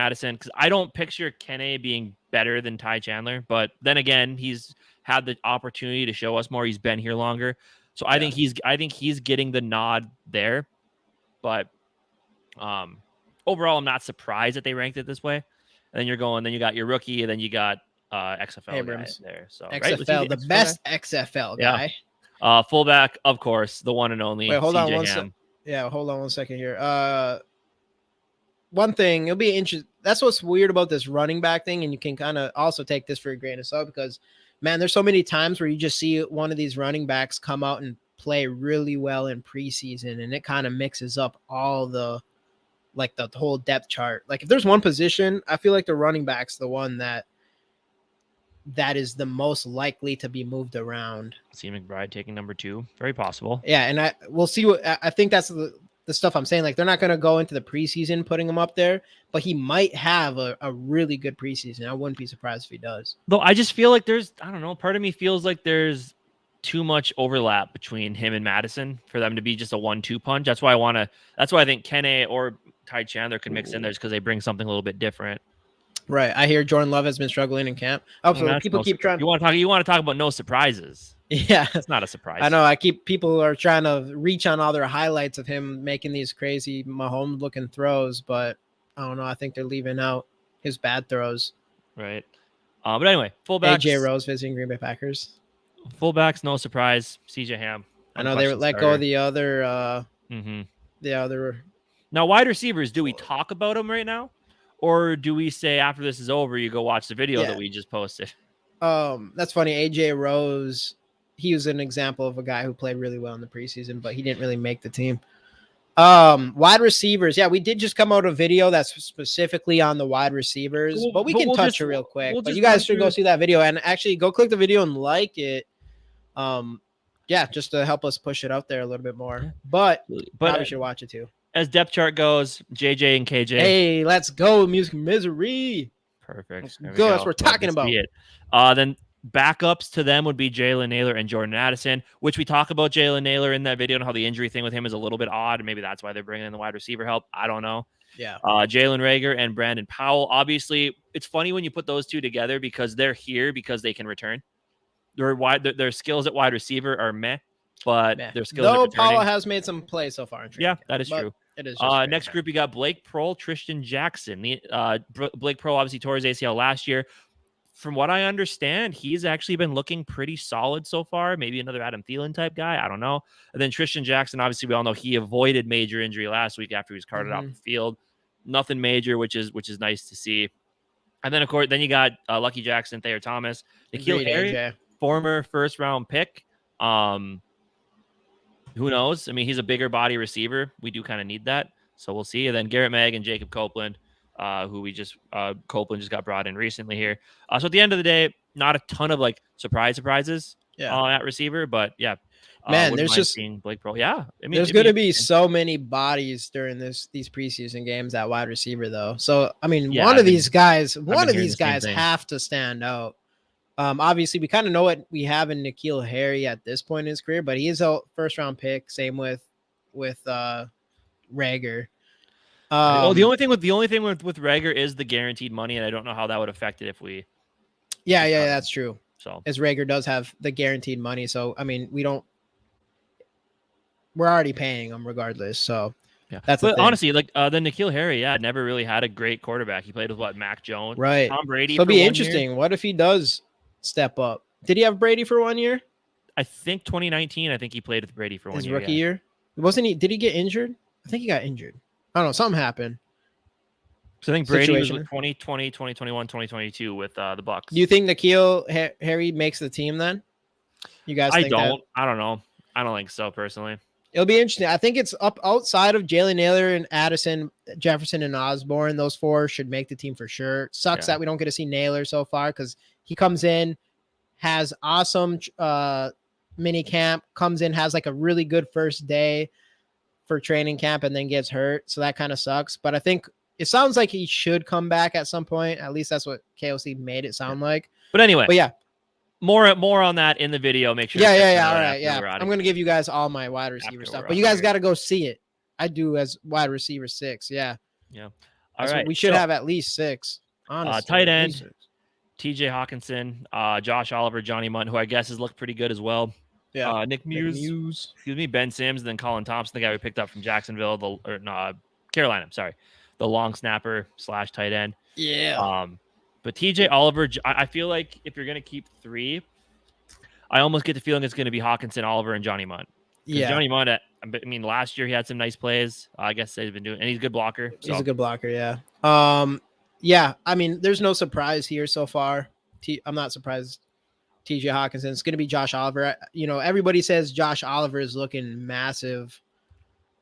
Speaker 1: I don't picture Kene being better than Ty Chandler. But then again, he's had the opportunity to show us more. He's been here longer. So I think he's getting the nod there. But overall, I'm not surprised that they ranked it this way. And then you got your rookie, and then you got XFL guy there. So
Speaker 2: XFL, right? The best XFL guy.
Speaker 1: Yeah. Fullback, of course, the one and only.
Speaker 2: Wait, hold on one second. Yeah, hold on 1 second here. One thing, it'll be interesting. That's what's weird about this running back thing, and you can kind of also take this for a grain of salt because, man, there's so many times where you just see one of these running backs come out and play really well in preseason, and it kind of mixes up all the whole depth chart. Like if there's one position, I feel like the running back's the one that is the most likely to be moved around.
Speaker 1: See McBride taking number 2, very possible.
Speaker 2: Yeah, and we'll see what I think. That's the stuff I'm saying. Like they're not going to go into the preseason putting him up there, but he might have a really good preseason. I wouldn't be surprised if he does.
Speaker 1: Though I just feel like I don't know. Part of me feels like there's too much overlap between him and Madison for them to be just a 1-2 punch. That's why I think Kene or Ty Chandler can mix in there because they bring something a little bit different.
Speaker 2: Right. I hear Jordan Love has been struggling in camp. So people keep trying.
Speaker 1: You want to talk about no surprises.
Speaker 2: Yeah.
Speaker 1: It's not a surprise.
Speaker 2: I know. People are trying to reach on all their highlights of him making these crazy Mahomes looking throws, but I don't know. I think they're leaving out his bad throws.
Speaker 1: Right. But anyway, fullbacks.
Speaker 2: AJ Rose visiting Green Bay Packers.
Speaker 1: Fullbacks, no surprise. CJ Ham.
Speaker 2: I know they let go of the other. The other.
Speaker 1: Now, wide receivers, do we talk about them right now? Or do we say after this is over, you go watch the video that we just posted?
Speaker 2: That's funny. AJ Rose, he was an example of a guy who played really well in the preseason, but he didn't really make the team. Wide receivers. Yeah, we did just come out a video that's specifically on the wide receivers, but we can touch it real quick. But you guys should go see that video and actually go click the video and like it. Yeah, just to help us push it out there a little bit more. But probably should watch it too.
Speaker 1: As depth chart goes, JJ and KJ.
Speaker 2: Hey, let's go. Music misery.
Speaker 1: Perfect.
Speaker 2: Go. That's what we're talking about.
Speaker 1: Then backups to them would be Jalen Naylor and Jordan Addison, which we talk about Jalen Naylor in that video and how the injury thing with him is a little bit odd. Maybe that's why they're bringing in the wide receiver help. I don't know.
Speaker 2: Yeah.
Speaker 1: Jalen Reagor and Brandon Powell. Obviously, it's funny when you put those two together because they're here because they can return. Their skills at wide receiver are meh, but their skills at returning.
Speaker 2: Powell has made some plays so far.
Speaker 1: Yeah, that is true.
Speaker 2: It is.
Speaker 1: Next group, you got Blake Prohl, Tristan Jackson. Blake Prohl obviously tore his ACL last year. From what I understand, he's actually been looking pretty solid so far. Maybe another Adam Thielen type guy. I don't know. And then Tristan Jackson, obviously, we all know he avoided major injury last week after he was carted off the field. Nothing major, which is nice to see. And then, of course, you got Lucky Jackson, Thayer Thomas, N'Keal Harry, former first-round pick. Who knows? I mean, he's a bigger body receiver. We do kind of need that. So we'll see. And then Garrett Magg and Jacob Copeland, who Copeland just got brought in recently here. So at the end of the day, not a ton of surprises at receiver, but yeah.
Speaker 2: Man, there's just
Speaker 1: seeing Blake Prohl. Yeah. I mean,
Speaker 2: there's going to be so many bodies during these preseason games at wide receiver though. So, I mean, one of these guys have to stand out. Obviously, we kind of know what we have in N'Keal Harry at this point in his career, but he is a first-round pick. Same with Reagor.
Speaker 1: The only thing with Reagor is the guaranteed money, and I don't know how that would affect it if we.
Speaker 2: Yeah, that's true.
Speaker 1: So
Speaker 2: as Reagor does have the guaranteed money, so I mean, we're already paying him regardless. So
Speaker 1: yeah, but honestly, the N'Keal Harry, never really had a great quarterback. He played with Mac Jones,
Speaker 2: right?
Speaker 1: Tom Brady.
Speaker 2: So it'll be interesting. What if he does step up? Did he have Brady for 1 year?
Speaker 1: I think 2019. I think he played with Brady for 1 year.
Speaker 2: His rookie year? Wasn't he? Did he get injured? I think he got injured. I don't know. Something happened.
Speaker 1: So I think Brady was 2020, 2021, 2022 with the Bucks.
Speaker 2: Do you think N'Keal Harry makes the team then? You guys think
Speaker 1: I don't know. I don't think so personally.
Speaker 2: It'll be interesting. I think it's up outside of Jalen Naylor and Addison, Jefferson and Osborne. Those four should make the team for sure. Sucks that we don't get to see Naylor so far because he comes in, has awesome mini camp, comes in, has a really good first day for training camp, and then gets hurt. So that kind of sucks. But I think it sounds like he should come back at some point. At least that's what KOC made it sound like.
Speaker 1: But anyway.
Speaker 2: But yeah.
Speaker 1: More on that in the video. Make sure.
Speaker 2: Yeah. All right. Yeah. I'm going to give you guys all my wide receiver stuff, but you guys got to go see it. I do as wide receiver 6. Yeah.
Speaker 1: Yeah. All right.
Speaker 2: We should have at least 6. Honestly.
Speaker 1: Tight end, TJ Hawkinson, Josh Oliver, Johnny Mundt, who I guess has looked pretty good as well.
Speaker 2: Yeah.
Speaker 1: Nick Muse. Excuse me. Ben Sims, and then Colin Thompson, the guy we picked up from Jacksonville, Carolina. Sorry. The long snapper / tight end.
Speaker 2: Yeah.
Speaker 1: But TJ Oliver, I feel like if you're going to keep 3, I almost get the feeling it's going to be Hawkinson, Oliver, and Johnny Mundt.
Speaker 2: Yeah.
Speaker 1: Johnny Mundt, I mean, last year he had some nice plays. I guess he's been doing, and he's a good blocker. So.
Speaker 2: He's a good blocker, yeah. Yeah, I mean, there's no surprise here so far. I'm not surprised TJ Hawkinson. It's going to be Josh Oliver. Everybody says Josh Oliver is looking massive.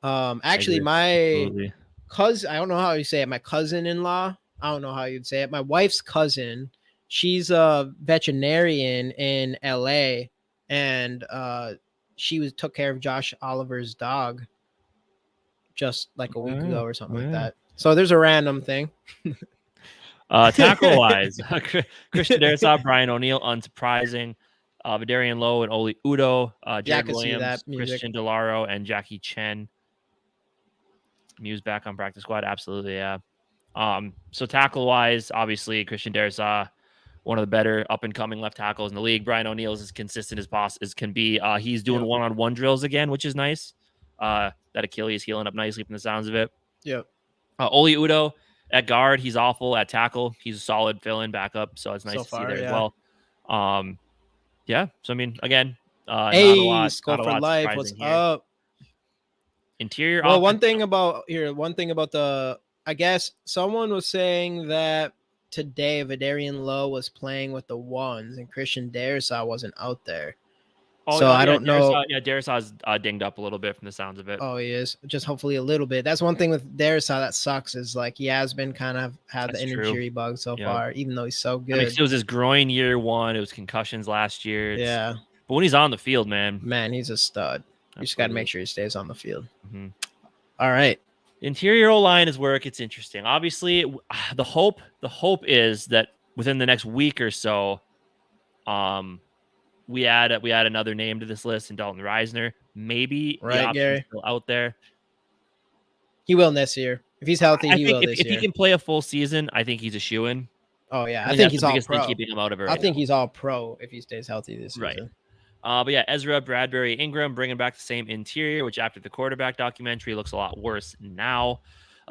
Speaker 2: Actually, my cousin, I don't know how you say it, my cousin-in-law, I don't know how you'd say it. My wife's cousin, she's a veterinarian in LA, and she took care of Josh Oliver's dog just like a week ago or something like that. So there's a random thing.
Speaker 1: Tackle wise, Christian Darrisaw, Brian O'Neill, unsurprising. Vidarian Lowe and Oli Udo, Jared Williams, Christian DeLaro, and Jackie Chen. Muse back on practice squad, absolutely, yeah. So tackle wise, obviously Christian Darrisaw, one of the better up and coming left tackles in the league. Brian O'Neill is as consistent as can be. He's doing one-on-one drills again, which is nice. That Achilles healing up nicely from the sounds of it.
Speaker 2: Yep.
Speaker 1: Oli Udo at guard, he's awful. At tackle, he's a solid fill-in backup, so it's nice to see there as well. Yeah. So I mean, again, Not a lot.
Speaker 2: Skol
Speaker 1: Not a
Speaker 2: for
Speaker 1: lot
Speaker 2: life. What's
Speaker 1: surprising here.
Speaker 2: up?
Speaker 1: Interior
Speaker 2: Well,
Speaker 1: offense.
Speaker 2: one thing about the, I guess someone was saying that today Vidarian Lowe was playing with the ones and Christian Darrisaw wasn't out there. So I don't know.
Speaker 1: Darrisaw's dinged up a little bit from the sounds of it.
Speaker 2: Oh, he is. Just hopefully a little bit. That's one thing with Darrisaw that sucks is like he has been kind of had
Speaker 1: That's
Speaker 2: the
Speaker 1: true.
Speaker 2: injury bug so far, even though he's so good.
Speaker 1: I mean, it was his groin year one. It was concussions last year.
Speaker 2: Yeah.
Speaker 1: But when he's on the field, man,
Speaker 2: he's a stud. You just got to make sure he stays on the field.
Speaker 1: Mm-hmm.
Speaker 2: All right.
Speaker 1: Interior O-line is where it gets interesting. Obviously, the hope is that within the next week or so, we add another name to this list in Dalton Reisner. Maybe
Speaker 2: right,
Speaker 1: the option's
Speaker 2: Gary.
Speaker 1: still out there.
Speaker 2: He will this year. If he's healthy, he will this
Speaker 1: year. If he can play a full season, I think he's a shoo-in.
Speaker 2: Oh yeah, I think he's all pro.
Speaker 1: Keeping him out of it
Speaker 2: I think he's all pro if he stays healthy this season.
Speaker 1: Right. But yeah, Ezra, Bradbury, Ingram bringing back the same interior, which after the quarterback documentary looks a lot worse now.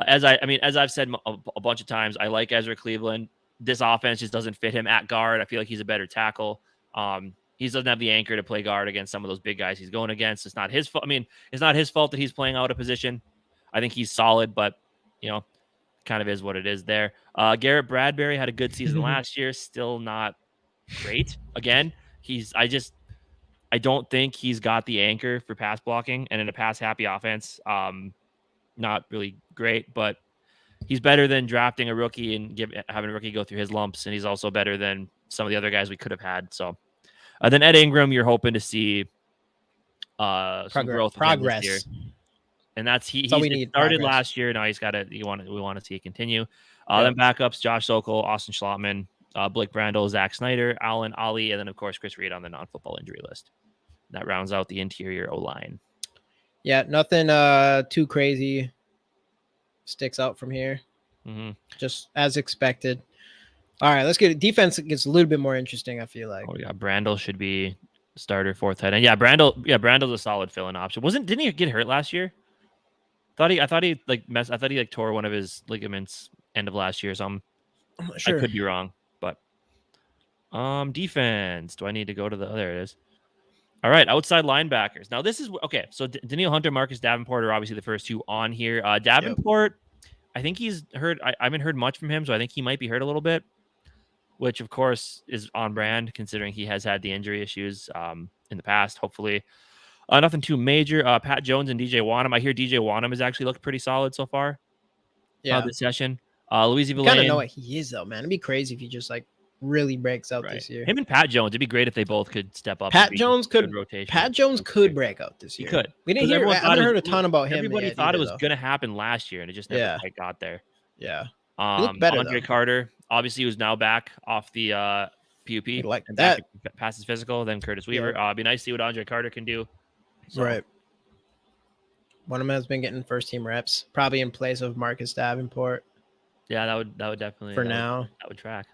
Speaker 1: As I've said a bunch of times, I like Ezra Cleveland. This offense just doesn't fit him at guard. I feel like he's a better tackle. He doesn't have the anchor to play guard against some of those big guys he's going against. It's not his fault. I mean, it's not his fault that he's playing out of position. I think he's solid, but kind of is what it is there. Garrett Bradbury had a good season last year, still not great. Again, I don't think he's got the anchor for pass blocking, and in a pass happy offense, not really great, but he's better than drafting a rookie and having a rookie go through his lumps, and he's also better than some of the other guys we could have had. So then Ed Ingram, you're hoping to see some progress here. And that's he started progress. Last year. Now he's got it. We want to see it continue. Then backups: Josh Sokol, Austin Schlottman, Blake Brandel, Zach Snyder, Allen Ali, and then of course Chris Reed on the non-football injury list. That rounds out the interior O-line.
Speaker 2: Yeah, nothing too crazy sticks out from here.
Speaker 1: Mm-hmm.
Speaker 2: Just as expected. All right, let's get it. Defense gets a little bit more interesting. I feel like.
Speaker 1: Oh yeah, Brandel should be starter, fourth tight end. Yeah, Brandel's a solid fill-in option. Didn't he get hurt last year? I thought he tore one of his ligaments end of last year or something.
Speaker 2: I'm not sure.
Speaker 1: I could be wrong, but defense. Do I need to go to there it is. All right, outside linebackers. Now this is okay. So Daniil Hunter, Marcus Davenport are obviously the first two on here. Davenport, I think he's hurt. I haven't heard much from him, so I think he might be hurt a little bit, which of course is on brand considering he has had the injury issues in the past. Hopefully. Nothing too major. Pat Jones and DJ Wanham. I hear DJ Wanham has actually looked pretty solid so far. Yeah, this session. Louis Villain.
Speaker 2: Kind of know what he is though, man. It'd be crazy if he just like really breaks out this year.
Speaker 1: Him and Pat Jones. It'd be great if they both could step up.
Speaker 2: Pat Jones could break out this year.
Speaker 1: He could.
Speaker 2: We didn't hear. I haven't heard a ton about him.
Speaker 1: Everybody thought it was going to happen last year, and it just never quite got there.
Speaker 2: Yeah.
Speaker 1: Andre Carter, obviously, who's now back off the PUP.
Speaker 2: Like that.
Speaker 1: Passes physical. Then Curtis Weaver. It'd be nice to see what Andre Carter can do. So.
Speaker 2: Right. One of them has been getting first team reps, probably in place of Marcus Davenport.
Speaker 1: Yeah, that would definitely
Speaker 2: that
Speaker 1: would track.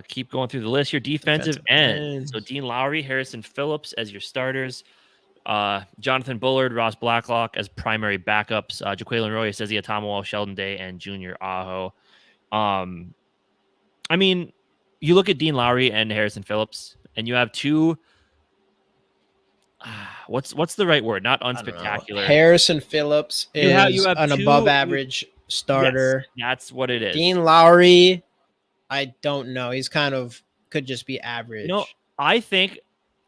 Speaker 1: Keep going through the list. Your defensive end. So Dean Lowry, Harrison Phillips as your starters. Jonathan Bullard, Ross Blacklock as primary backups. Jaquelin Roy, Sezia Tomawa, Sheldon Day, and Junior Aho. I mean, you look at Dean Lowry and Harrison Phillips, and you have two. What's the right word? Not unspectacular.
Speaker 2: Harrison Phillips is you have an above average starter.
Speaker 1: Yes, that's what it is.
Speaker 2: Dean Lowry, I don't know. He's kind of could just be average.
Speaker 1: I think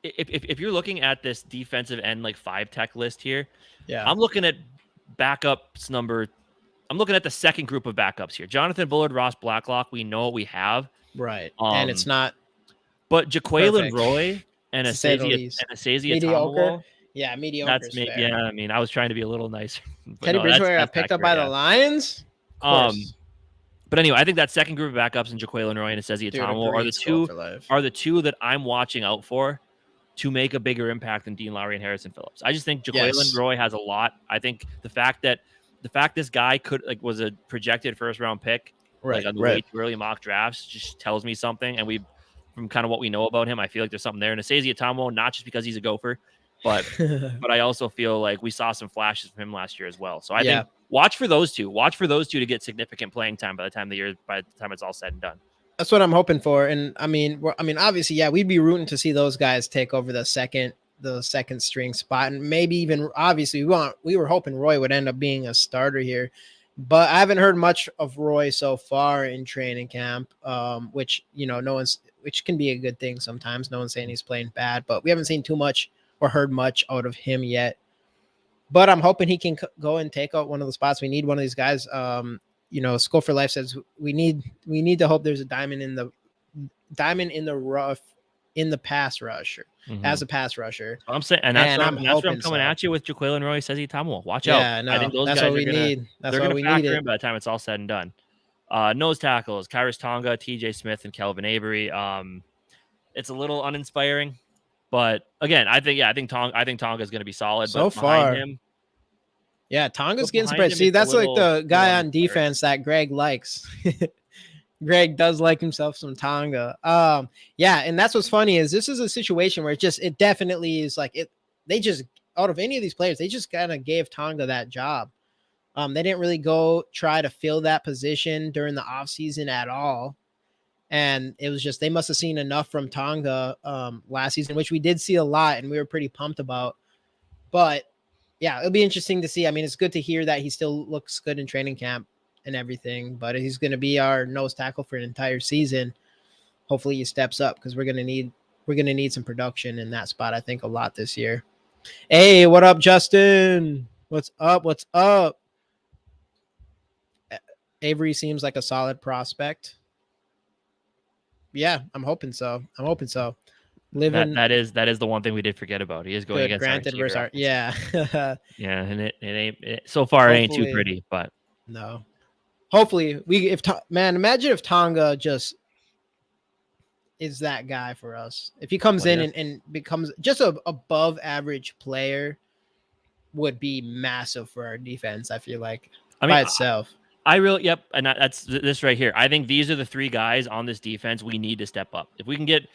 Speaker 1: if you're looking at this defensive end like 5-tech list here, I'm looking at backups I'm looking at the second group of backups here. Jonathan Bullard, Ross Blacklock, we know what we have.
Speaker 2: Right. And it's not.
Speaker 1: But Jaquelin Roy and Asazia Tomawa.
Speaker 2: Yeah, mediocre.
Speaker 1: That's me. Yeah, I mean, I was trying to be a little nicer.
Speaker 2: Teddy Bridgewater got picked up by the Lions.
Speaker 1: But anyway, I think that second group of backups in Jaquelin Roy and Asazia Tomawa are the two that I'm watching out for to make a bigger impact than Dean Lowry and Harrison Phillips. I just think Jaquelin Roy has a lot. I think the fact this guy was a projected first round pick, on the way too early mock drafts, just tells me something. And from kind of what we know about him, I feel like there's something there. And Asazia Tomawa, not just because he's a Gopher, but I also feel like we saw some flashes from him last year as well. So I think watch for those two. Watch for those two to get significant playing time by the time it's all said and done.
Speaker 2: That's what I'm hoping for. And I mean, obviously, yeah, we'd be rooting to see those guys take over the second string spot, and maybe even obviously we were hoping Roy would end up being a starter here, but I haven't heard much of Roy so far in training camp, which no one's which can be a good thing sometimes. No one's saying he's playing bad, but we haven't seen too much or heard much out of him yet. But I'm hoping he can go and take out one of the spots. We need one of these guys. Skol for Life says we need to hope there's a diamond in the rough in the pass rusher as a pass rusher.
Speaker 1: I'm saying, and that's what I'm coming at you with. Jaquaylin Roy says he Tamil. Watch out.
Speaker 2: Yeah, no,
Speaker 1: I think those
Speaker 2: that's
Speaker 1: guys
Speaker 2: what we need. That's
Speaker 1: they're
Speaker 2: what
Speaker 1: gonna
Speaker 2: we
Speaker 1: factor
Speaker 2: need.
Speaker 1: in by the time it's all said and done. Nose tackles: Kyrus Tonga, T.J. Smith, and Kelvin Avery. It's a little uninspiring, but again, I think Tonga is going to be solid.
Speaker 2: So
Speaker 1: but
Speaker 2: far,
Speaker 1: behind him,
Speaker 2: yeah, Tonga's getting
Speaker 1: behind
Speaker 2: spread.
Speaker 1: him,
Speaker 2: See,
Speaker 1: it's a
Speaker 2: that's like
Speaker 1: little-
Speaker 2: the guy
Speaker 1: little
Speaker 2: on
Speaker 1: uninspiring.
Speaker 2: defense that Greg likes. Greg does like himself some Tonga. Yeah, and that's what's funny is this is a situation where it definitely is like it. They just out of any of these players, they just kind of gave Tonga that job. They didn't really go try to fill that position during the offseason at all. And it was just they must have seen enough from Tonga last season, which we did see a lot, and we were pretty pumped about. But yeah, it'll be interesting to see. I mean, it's good to hear that he still looks good in training camp and everything, but he's going to be our nose tackle for an entire season. Hopefully, he steps up because we're going to need some production in that spot. I think a lot this year. Hey, what up, Justin? What's up? What's up? Avery seems like a solid prospect. Yeah, I'm hoping so. Living
Speaker 1: that is the one thing we did forget about. He is going
Speaker 2: good.
Speaker 1: against
Speaker 2: Granted versus our, yeah.
Speaker 1: yeah, and it ain't so far. It ain't too pretty, but
Speaker 2: no. Hopefully, imagine if Tonga just is that guy for us. If he comes in and becomes just a above average player, would be massive for our defense. I feel like by itself.
Speaker 1: And that's this right here. I think these are the three guys on this defense we need to step up. If we can get,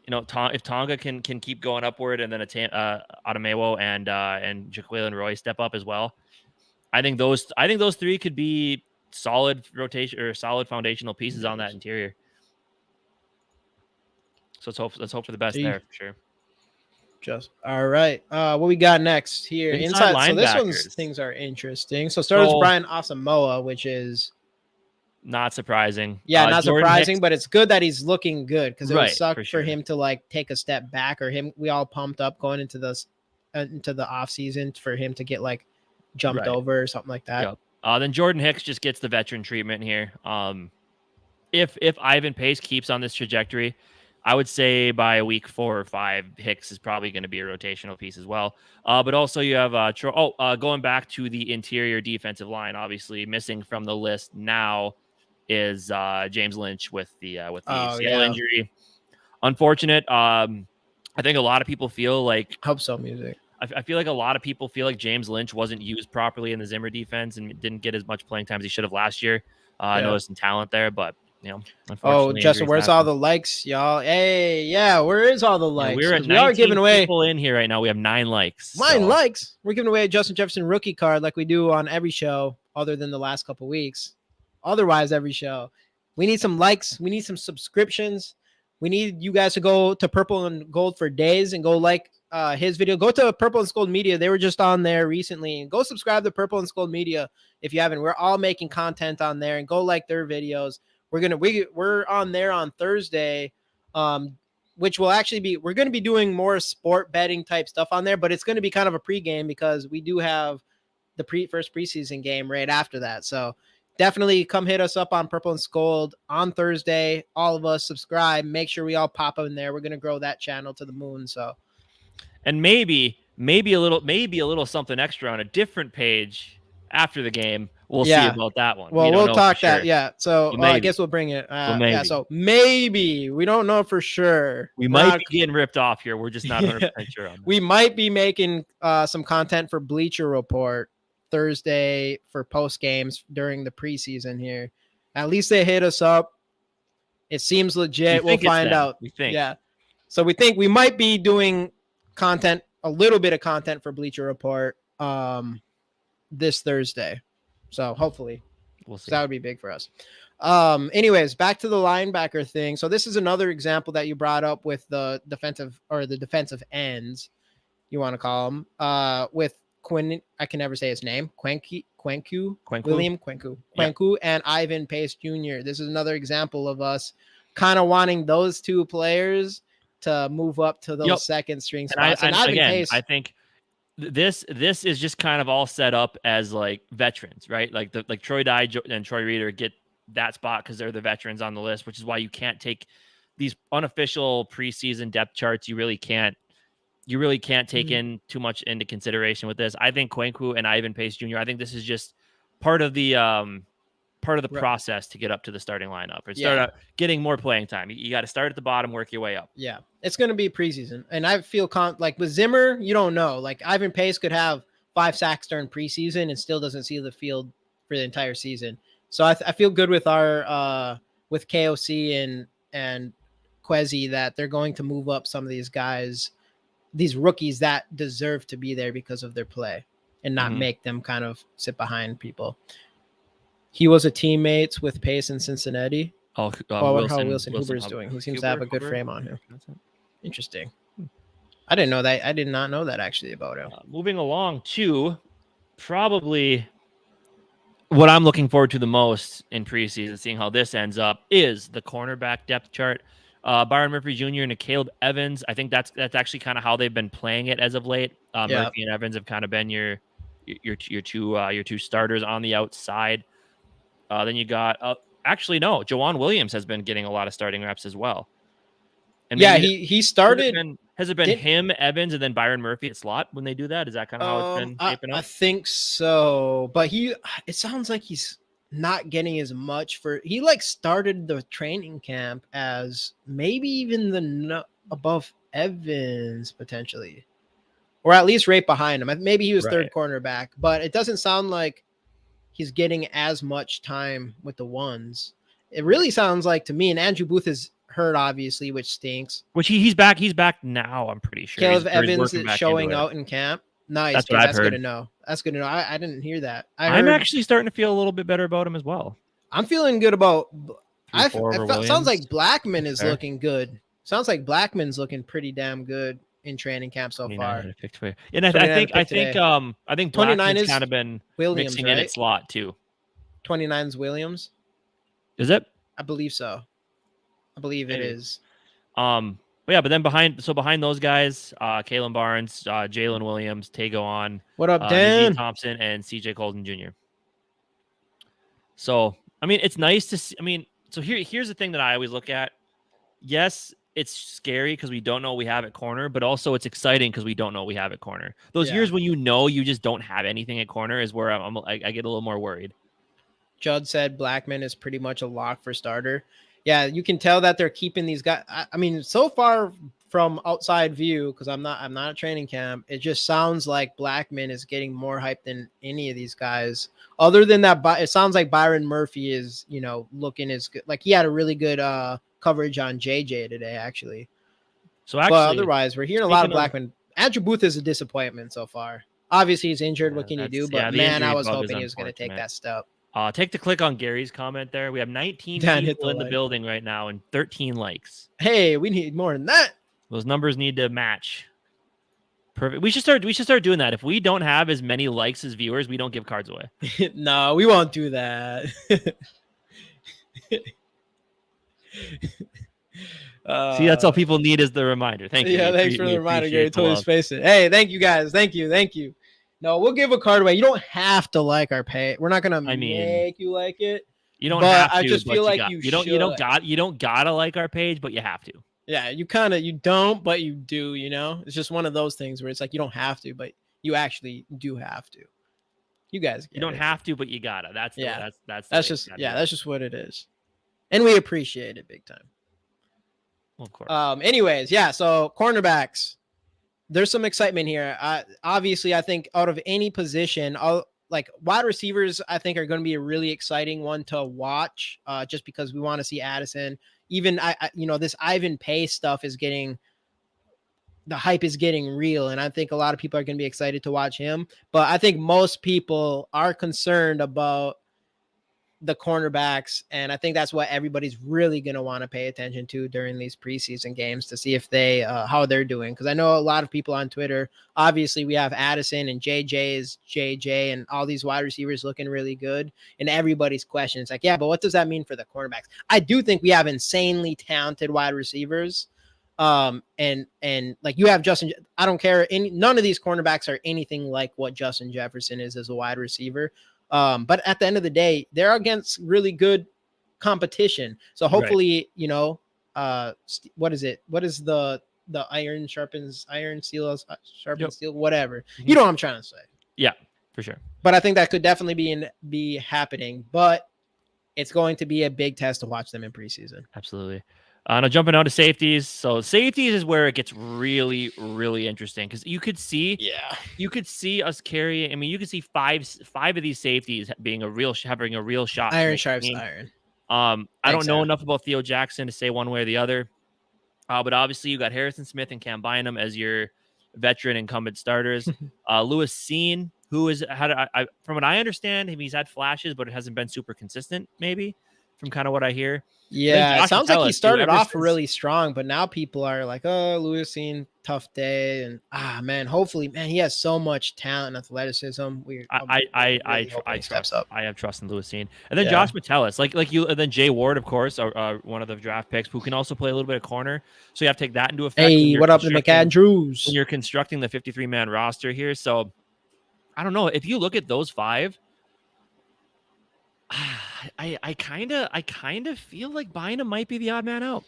Speaker 1: if Tonga can keep going upward, and then Adamewo and Jaquaylin Roy step up as well, I think those three could be solid rotation or solid foundational pieces on that interior. So let's hope for the best there for sure.
Speaker 2: Just all right. What we got next here? Inside. So this one's things are interesting. So starters Brian Asamoah, which is
Speaker 1: not surprising.
Speaker 2: Yeah, not surprising, but it's good that he's looking good because it would suck for him to like take a step back, or we all pumped up going into the off season for him to get like jumped over or something like that.
Speaker 1: Yep. Then Jordan Hicks just gets the veteran treatment here. If Ivan Pace keeps on this trajectory, I would say by week 4 or 5, Hicks is probably going to be a rotational piece as well. But also you have going back to the interior defensive line, obviously missing from the list now is James Lynch with the ACL injury. Unfortunate. I think a lot of people feel like
Speaker 2: hope so music.
Speaker 1: I feel like a lot of people feel like James Lynch wasn't used properly in the Zimmer defense and didn't get as much playing time as he should have last year. I know there's some talent there, but unfortunately.
Speaker 2: Justin, where's all the likes, y'all? Hey, yeah, where is all the likes?
Speaker 1: Yeah, we are giving away people in here right now. We have 9 likes.
Speaker 2: 9 likes. We're giving away a Justin Jefferson rookie card like we do on every show, other than the last couple weeks. Otherwise, every show. We need some likes. We need some subscriptions. We need you guys to go to Purple and Gold for Days and go like his video. Go to Purple and Gold Media. They were just on there recently. Go subscribe to Purple and Gold Media if you haven't. We're all making content on there, and go like their videos. We're on there on Thursday, which will actually be we're going to be doing more sport betting type stuff on there, but it's going to be kind of a pregame because we do have the first preseason game right after that. So definitely come hit us up on Purple and Gold on Thursday. All of us subscribe. Make sure we all pop up in there. We're going to grow that channel to the moon. So,
Speaker 1: and maybe a little something extra on a different page after the game. We'll see about that one.
Speaker 2: Well, we'll talk that. Sure. Yeah. So I guess we'll bring it. Yeah. So maybe we don't know for sure.
Speaker 1: We might be getting ripped off here. We're just not 100% sure on that.
Speaker 2: We might be making some content for Bleacher Report Thursday for post games during the preseason here. At least they hit us up. It seems legit. We'll find out.
Speaker 1: We think.
Speaker 2: Yeah. So we think we might be doing a little bit of content for Bleacher Report this Thursday. So hopefully.
Speaker 1: We'll
Speaker 2: So
Speaker 1: see.
Speaker 2: that would be big for us. Anyways, back to the linebacker thing. So this is another example that you brought up with the defensive ends, you want to call them, with Quinn. I can never say his name. Quenku, William Quenku,
Speaker 1: Yep.
Speaker 2: and Ivan Pace Jr. This is another example of us kind of wanting those two players to move up to those second string spots. And Ivan Pace,
Speaker 1: I think this is just kind of all set up as like veterans, right? Like Troy Dye and Troy Reeder get that spot because they're the veterans on the list, which is why you can't take these unofficial preseason depth charts. You really can't take in too much into consideration with this. I think Quenku and Ivan Pace Jr., I think this is just part of the process to get up to the starting lineup or start out getting more playing time. You got to start at the bottom, work your way up.
Speaker 2: Yeah, it's going to be preseason. And I feel like with Zimmer, you don't know. Like Ivan Pace could have 5 sacks during preseason and still doesn't see the field for the entire season. So I feel good with our with KOC and Quezzy that they're going to move up some of these guys, these rookies that deserve to be there because of their play and not make them kind of sit behind people. He was a teammate with Pace in Cincinnati. How Wilson Huber is doing. He seems to have a good frame on him. Interesting. I didn't know that. I did not know that actually about him.
Speaker 1: Moving along to probably what I'm looking forward to the most in preseason, seeing how this ends up, is the cornerback depth chart. Byron Murphy Jr. and Caleb Evans. I think that's actually kind of how they've been playing it as of late. Murphy and Evans have kind of been your two starters on the outside. Then you got Jawan Williams has been getting a lot of starting reps as well. And
Speaker 2: he started.
Speaker 1: Has it been him, Evans, and then Byron Murphy at slot when they do that? Is that kind of how it's been shaping up?
Speaker 2: I think so, but it sounds like he's not getting as much he like started the training camp as maybe even above Evans potentially, or at least right behind him. Maybe he was third cornerback, but it doesn't sound like he's getting as much time with the ones. It really sounds like to me, and Andrew Booth is hurt obviously, which stinks.
Speaker 1: Which he's back now, I'm pretty sure.
Speaker 2: Caleb Evans is showing out in camp. Nice.
Speaker 1: That's what I've heard.
Speaker 2: Good to know. That's good to know. I didn't hear that.
Speaker 1: I'm actually starting to feel a little bit better about him as well.
Speaker 2: I'm feeling good about. Sounds like Blackman is looking good. Sounds like Blackman's looking pretty damn good in training camp so far.
Speaker 1: And I think Blackman's kind of been
Speaker 2: Williams,
Speaker 1: mixing in at slot too.
Speaker 2: 29's Williams.
Speaker 1: Is it?
Speaker 2: I believe so. I believe it is.
Speaker 1: But then behind those guys, Kalen Barnes, Jalen Williams, Tago On,
Speaker 2: what up, Dan
Speaker 1: Thompson, and CJ Colton Jr. So I mean, it's nice to see. I mean, so here's the thing that I always look at. Yes, it's scary because we don't know what we have at corner, but also it's exciting because we don't know what we have at corner. Those years when you just don't have anything at corner is where I get a little more worried.
Speaker 2: Judd said Blackman is pretty much a lock for starter. Yeah, you can tell that they're keeping these guys. I mean, so far from outside view, because I'm not at training camp, it just sounds like Blackman is getting more hype than any of these guys. Other than that, it sounds like Byron Murphy is, looking as good. Like he had a really good coverage on JJ today, actually.
Speaker 1: So actually,
Speaker 2: but otherwise, we're hearing a lot of Blackman. Andrew Booth is a disappointment so far. Obviously, he's injured. What can you do? But man, I was hoping he was going to take that step.
Speaker 1: Take the click on Gary's comment there. We have 19 people in the building right now and 13 likes.
Speaker 2: Hey, we need more than that.
Speaker 1: Those numbers need to match. Perfect. We should start doing that. If we don't have as many likes as viewers, we don't give cards away.
Speaker 2: No, we won't do that.
Speaker 1: See, that's all people need is the reminder. Thank you.
Speaker 2: Yeah, thanks for the reminder, Gary. Totally spaced it. Hey, thank you guys. Thank you. No, we'll give a card away. You don't have to like our page. We're not gonna make you like it.
Speaker 1: You don't have to.
Speaker 2: I just feel like you
Speaker 1: don't gotta like our page, but you have to.
Speaker 2: Yeah, you don't, but you do. It's just one of those things where it's like you don't have to, but you actually do have to. You guys,
Speaker 1: you don't have to, but you gotta. That's
Speaker 2: just what it is, and we appreciate it big time.
Speaker 1: Well, of course.
Speaker 2: Anyways, yeah. So cornerbacks. There's some excitement here. Obviously, I think out of any position, like wide receivers, I think are going to be a really exciting one to watch. Just because we want to see Addison. Even this Ivan Pace stuff is the hype is getting real, and I think a lot of people are going to be excited to watch him. But I think most people are concerned about the cornerbacks, and I think that's what everybody's really going to want to pay attention to during these preseason games to see if they how they're doing. Because I know a lot of people on Twitter, obviously we have Addison and JJ and all these wide receivers looking really good, and everybody's question is like, yeah, but what does that mean for the cornerbacks? I do think we have insanely talented wide receivers. And like you have Justin, I don't care. None of these cornerbacks are anything like what Justin Jefferson is as a wide receiver. But at the end of the day, they're against really good competition. So hopefully, what is it? What is the iron sharpens iron, steel sharpens steel, whatever. You know what I'm trying to say.
Speaker 1: Yeah, for sure.
Speaker 2: But I think that could definitely be happening. But it's going to be a big test to watch them in preseason.
Speaker 1: Absolutely. Now jumping out to safeties. So safeties is where it gets really, really interesting because you could see us carry. I mean, you could see five of these safeties having a real shot.
Speaker 2: Iron sharps iron.
Speaker 1: I don't know enough about Theo Jackson to say one way or the other. But obviously you got Harrison Smith and Cam Bynum as your veteran incumbent starters. Lewis Seen, who is from what I understand, he's had flashes, but it hasn't been super consistent. Maybe from kind of what I hear.
Speaker 2: Yeah, it sounds like he started off really strong, but now people are like, "Oh, Lewis Seen, tough day," and man, hopefully, man, he has so much talent and athleticism.
Speaker 1: I have trust in Lewis Seen, and then Josh Metellus, and then Jay Ward, of course, one of the draft picks who can also play a little bit of corner. So you have to take that into effect.
Speaker 2: Hey, what up to McAndrews?
Speaker 1: When you're constructing the 53-man roster here, so I don't know if you look at those five. I kind of feel like Bynum might be the odd man out.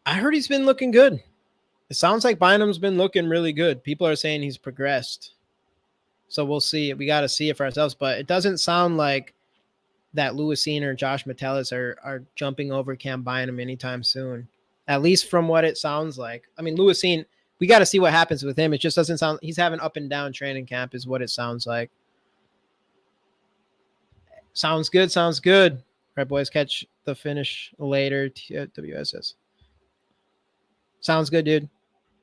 Speaker 2: I heard he's been looking good. It sounds like Bynum's been looking really good. People are saying he's progressed. So we'll see. We got to see it for ourselves. But it doesn't sound like that Lewis Seen or Josh Metellus are jumping over Cam Bynum anytime soon. At least from what it sounds like. I mean, Lewis Seen, we got to see what happens with him. It just doesn't sound – he's having up and down training camp is what it sounds like. Sounds good. Sounds good. Right, boys, catch the finish later. WSS. Sounds good, dude.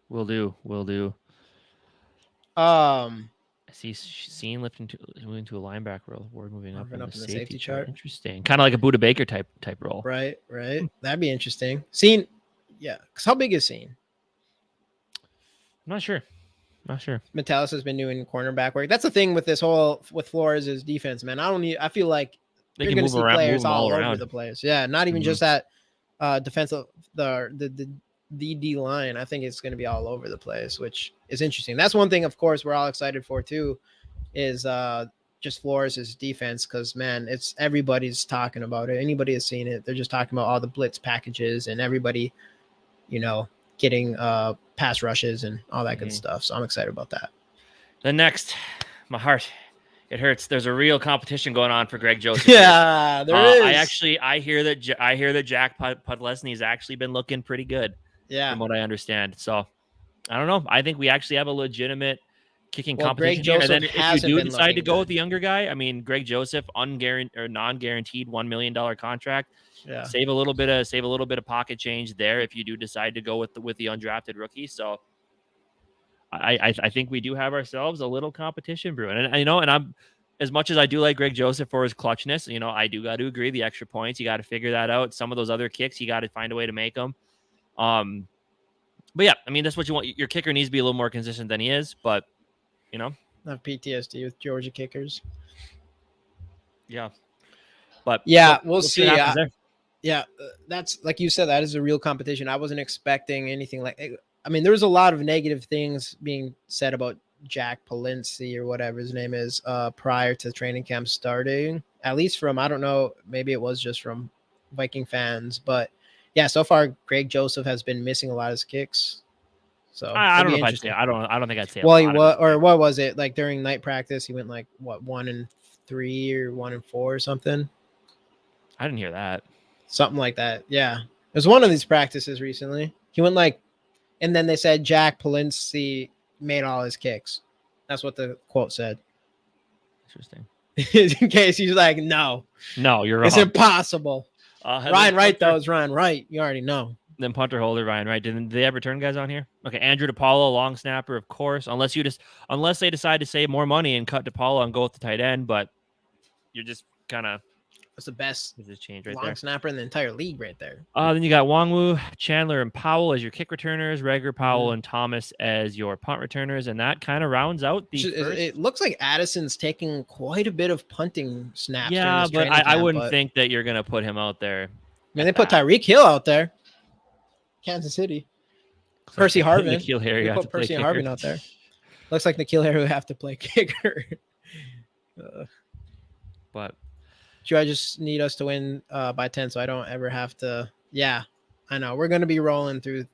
Speaker 1: Will do.
Speaker 2: I
Speaker 1: see Seen lifting to a linebacker role. Ward moving up in the safety
Speaker 2: chart.
Speaker 1: Interesting. Kind of like a Buda Baker type role.
Speaker 2: Right. That'd be interesting. Seen, yeah. Because how big is Seen?
Speaker 1: I'm not sure.
Speaker 2: Metellus has been doing cornerback work. That's the thing with Flores' defense, man. I feel like you're going to see players all over the place. Yeah, not even just that defensive the D line. I think it's going to be all over the place, which is interesting. That's one thing, of course, we're all excited for too, is just Flores' defense because, man, it's everybody's talking about it. Anybody has seen it. They're just talking about all the blitz packages and everybody, getting pass rushes and all that good stuff. So I'm excited about that.
Speaker 1: Then next, my heart, it hurts. There's a real competition going on for Greg Joseph.
Speaker 2: Yeah, there is.
Speaker 1: I hear that Jack Podlesny has actually been looking pretty good.
Speaker 2: Yeah,
Speaker 1: from what I understand. So I don't know. I think we actually have a legitimate kicking competition
Speaker 2: here.
Speaker 1: And then if you do decide to go with the younger guy, I mean, Greg Joseph, non-guaranteed $1 million contract.
Speaker 2: Yeah.
Speaker 1: Save a little bit of pocket change there if you do decide to go with the undrafted rookie. So I think we do have ourselves a little competition brewing. And and I'm, as much as I do like Greg Joseph for his clutchness, I do got to agree, the extra points, you got to figure that out. Some of those other kicks, you got to find a way to make them. But yeah, I mean, that's what you want. Your kicker needs to be a little more consistent than he is, but
Speaker 2: I have PTSD with Georgia kickers.
Speaker 1: Yeah. But
Speaker 2: yeah, we'll see. Yeah, that's like you said, that is a real competition. I wasn't expecting anything like. I mean, there was a lot of negative things being said about Jack Polinsky or whatever his name is prior to training camp starting. At least from, I don't know, maybe it was just from Viking fans, but yeah, so far Greg Joseph has been missing a lot of his kicks. So
Speaker 1: I don't know if I'd say. I don't think I'd say.
Speaker 2: Well, what was it like during night practice? He went like 1-3 or 1-4 or something.
Speaker 1: I didn't hear that.
Speaker 2: Something like that. Yeah. It was one of these practices recently. He went and then they said Jack Polinsky made all his kicks. That's what the quote said.
Speaker 1: Interesting.
Speaker 2: In case he's like, no,
Speaker 1: you're wrong.
Speaker 2: It's impossible. Ryan Wright, though, is Ryan Wright. You already know.
Speaker 1: Then punter holder Ryan Wright. Did they have return guys on here? Okay, Andrew DePaulo, long snapper, of course. Unless they decide to save more money and cut DePaulo and go with the tight end, but you're just kind of
Speaker 2: That's the best
Speaker 1: This is change right
Speaker 2: long
Speaker 1: there.
Speaker 2: snapper in the entire league right there.
Speaker 1: Then you got Wongwu, Chandler, and Powell as your kick returners, Rager, Powell, and Thomas as your punt returners, and that kind of rounds out the first.
Speaker 2: It looks like Addison's taking quite a bit of punting snaps.
Speaker 1: Yeah,
Speaker 2: this
Speaker 1: but
Speaker 2: training
Speaker 1: I
Speaker 2: camp,
Speaker 1: wouldn't
Speaker 2: but,
Speaker 1: think that you're gonna put him out there.
Speaker 2: I mean, they put Tyreek Hill out there. Kansas City. Percy Harvin.
Speaker 1: N'Keal Harry
Speaker 2: They put Percy Harvin out there. Looks like N'Keal Harry would have to play kicker.
Speaker 1: But
Speaker 2: I just need us to win by 10 so I don't ever have to. Yeah, I know. We're going to be rolling through.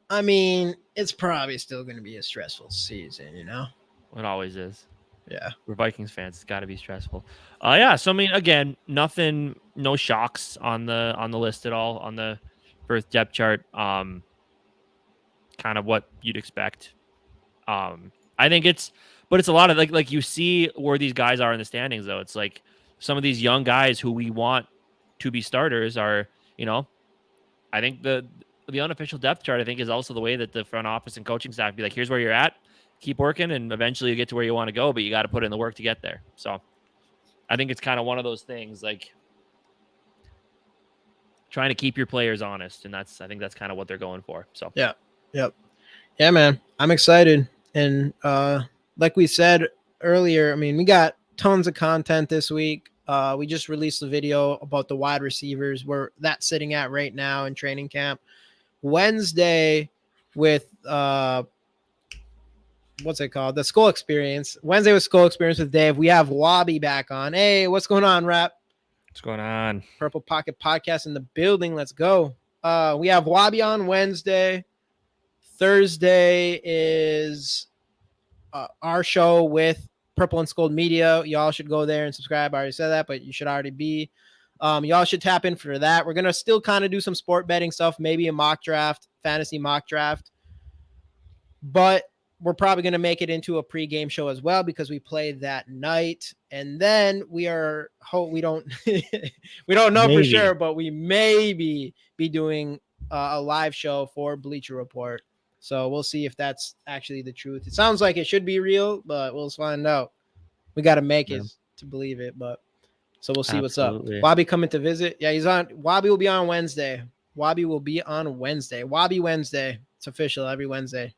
Speaker 2: I mean, it's probably still going to be a stressful season, you know?
Speaker 1: It always is.
Speaker 2: Yeah.
Speaker 1: We're Vikings fans. It's got to be stressful. Yeah. So, I mean, again, no shocks on the list at all on the first depth chart. Kind of what you'd expect. I think it's a lot of like you see where these guys are in the standings though. It's like some of these young guys who we want to be starters are, I think the unofficial depth chart, I think, is also the way that the front office and coaching staff be like, here's where you're at, keep working, and eventually you get to where you want to go, but you got to put in the work to get there. So I think it's kind of one of those things, like trying to keep your players honest, and I think that's kind of what they're going for. So
Speaker 2: yeah, man, I'm excited, and like we said earlier, I mean, we got tons of content this week. We just released a video about the wide receivers where that's sitting at right now in training camp. Wednesday with what's it called? The Skol Experience. Wednesday with Skol Experience with Dave. We have Wabi back on. Hey, what's going on, Rap?
Speaker 1: What's going on?
Speaker 2: Purple Pocket Podcast in the building. Let's go. We have Wabi on Wednesday. Thursday is our show with Purple and Skol Media. Y'all should go there and subscribe. I already said that, but you should already be. Y'all should tap in for that. We're going to still kind of do some sport betting stuff, maybe a mock draft, fantasy mock draft. But we're probably going to make it into a pregame show as well because we play that night. And then we don't know for sure, but we maybe be doing a live show for Bleacher Report. So we'll see if that's actually the truth. It sounds like it should be real, but we'll find out. We got to make it to believe it, but so we'll see what's up. Wabi coming to visit. Yeah, he's on. Wabi will be on Wednesday. Wabi Wednesday. It's official every Wednesday.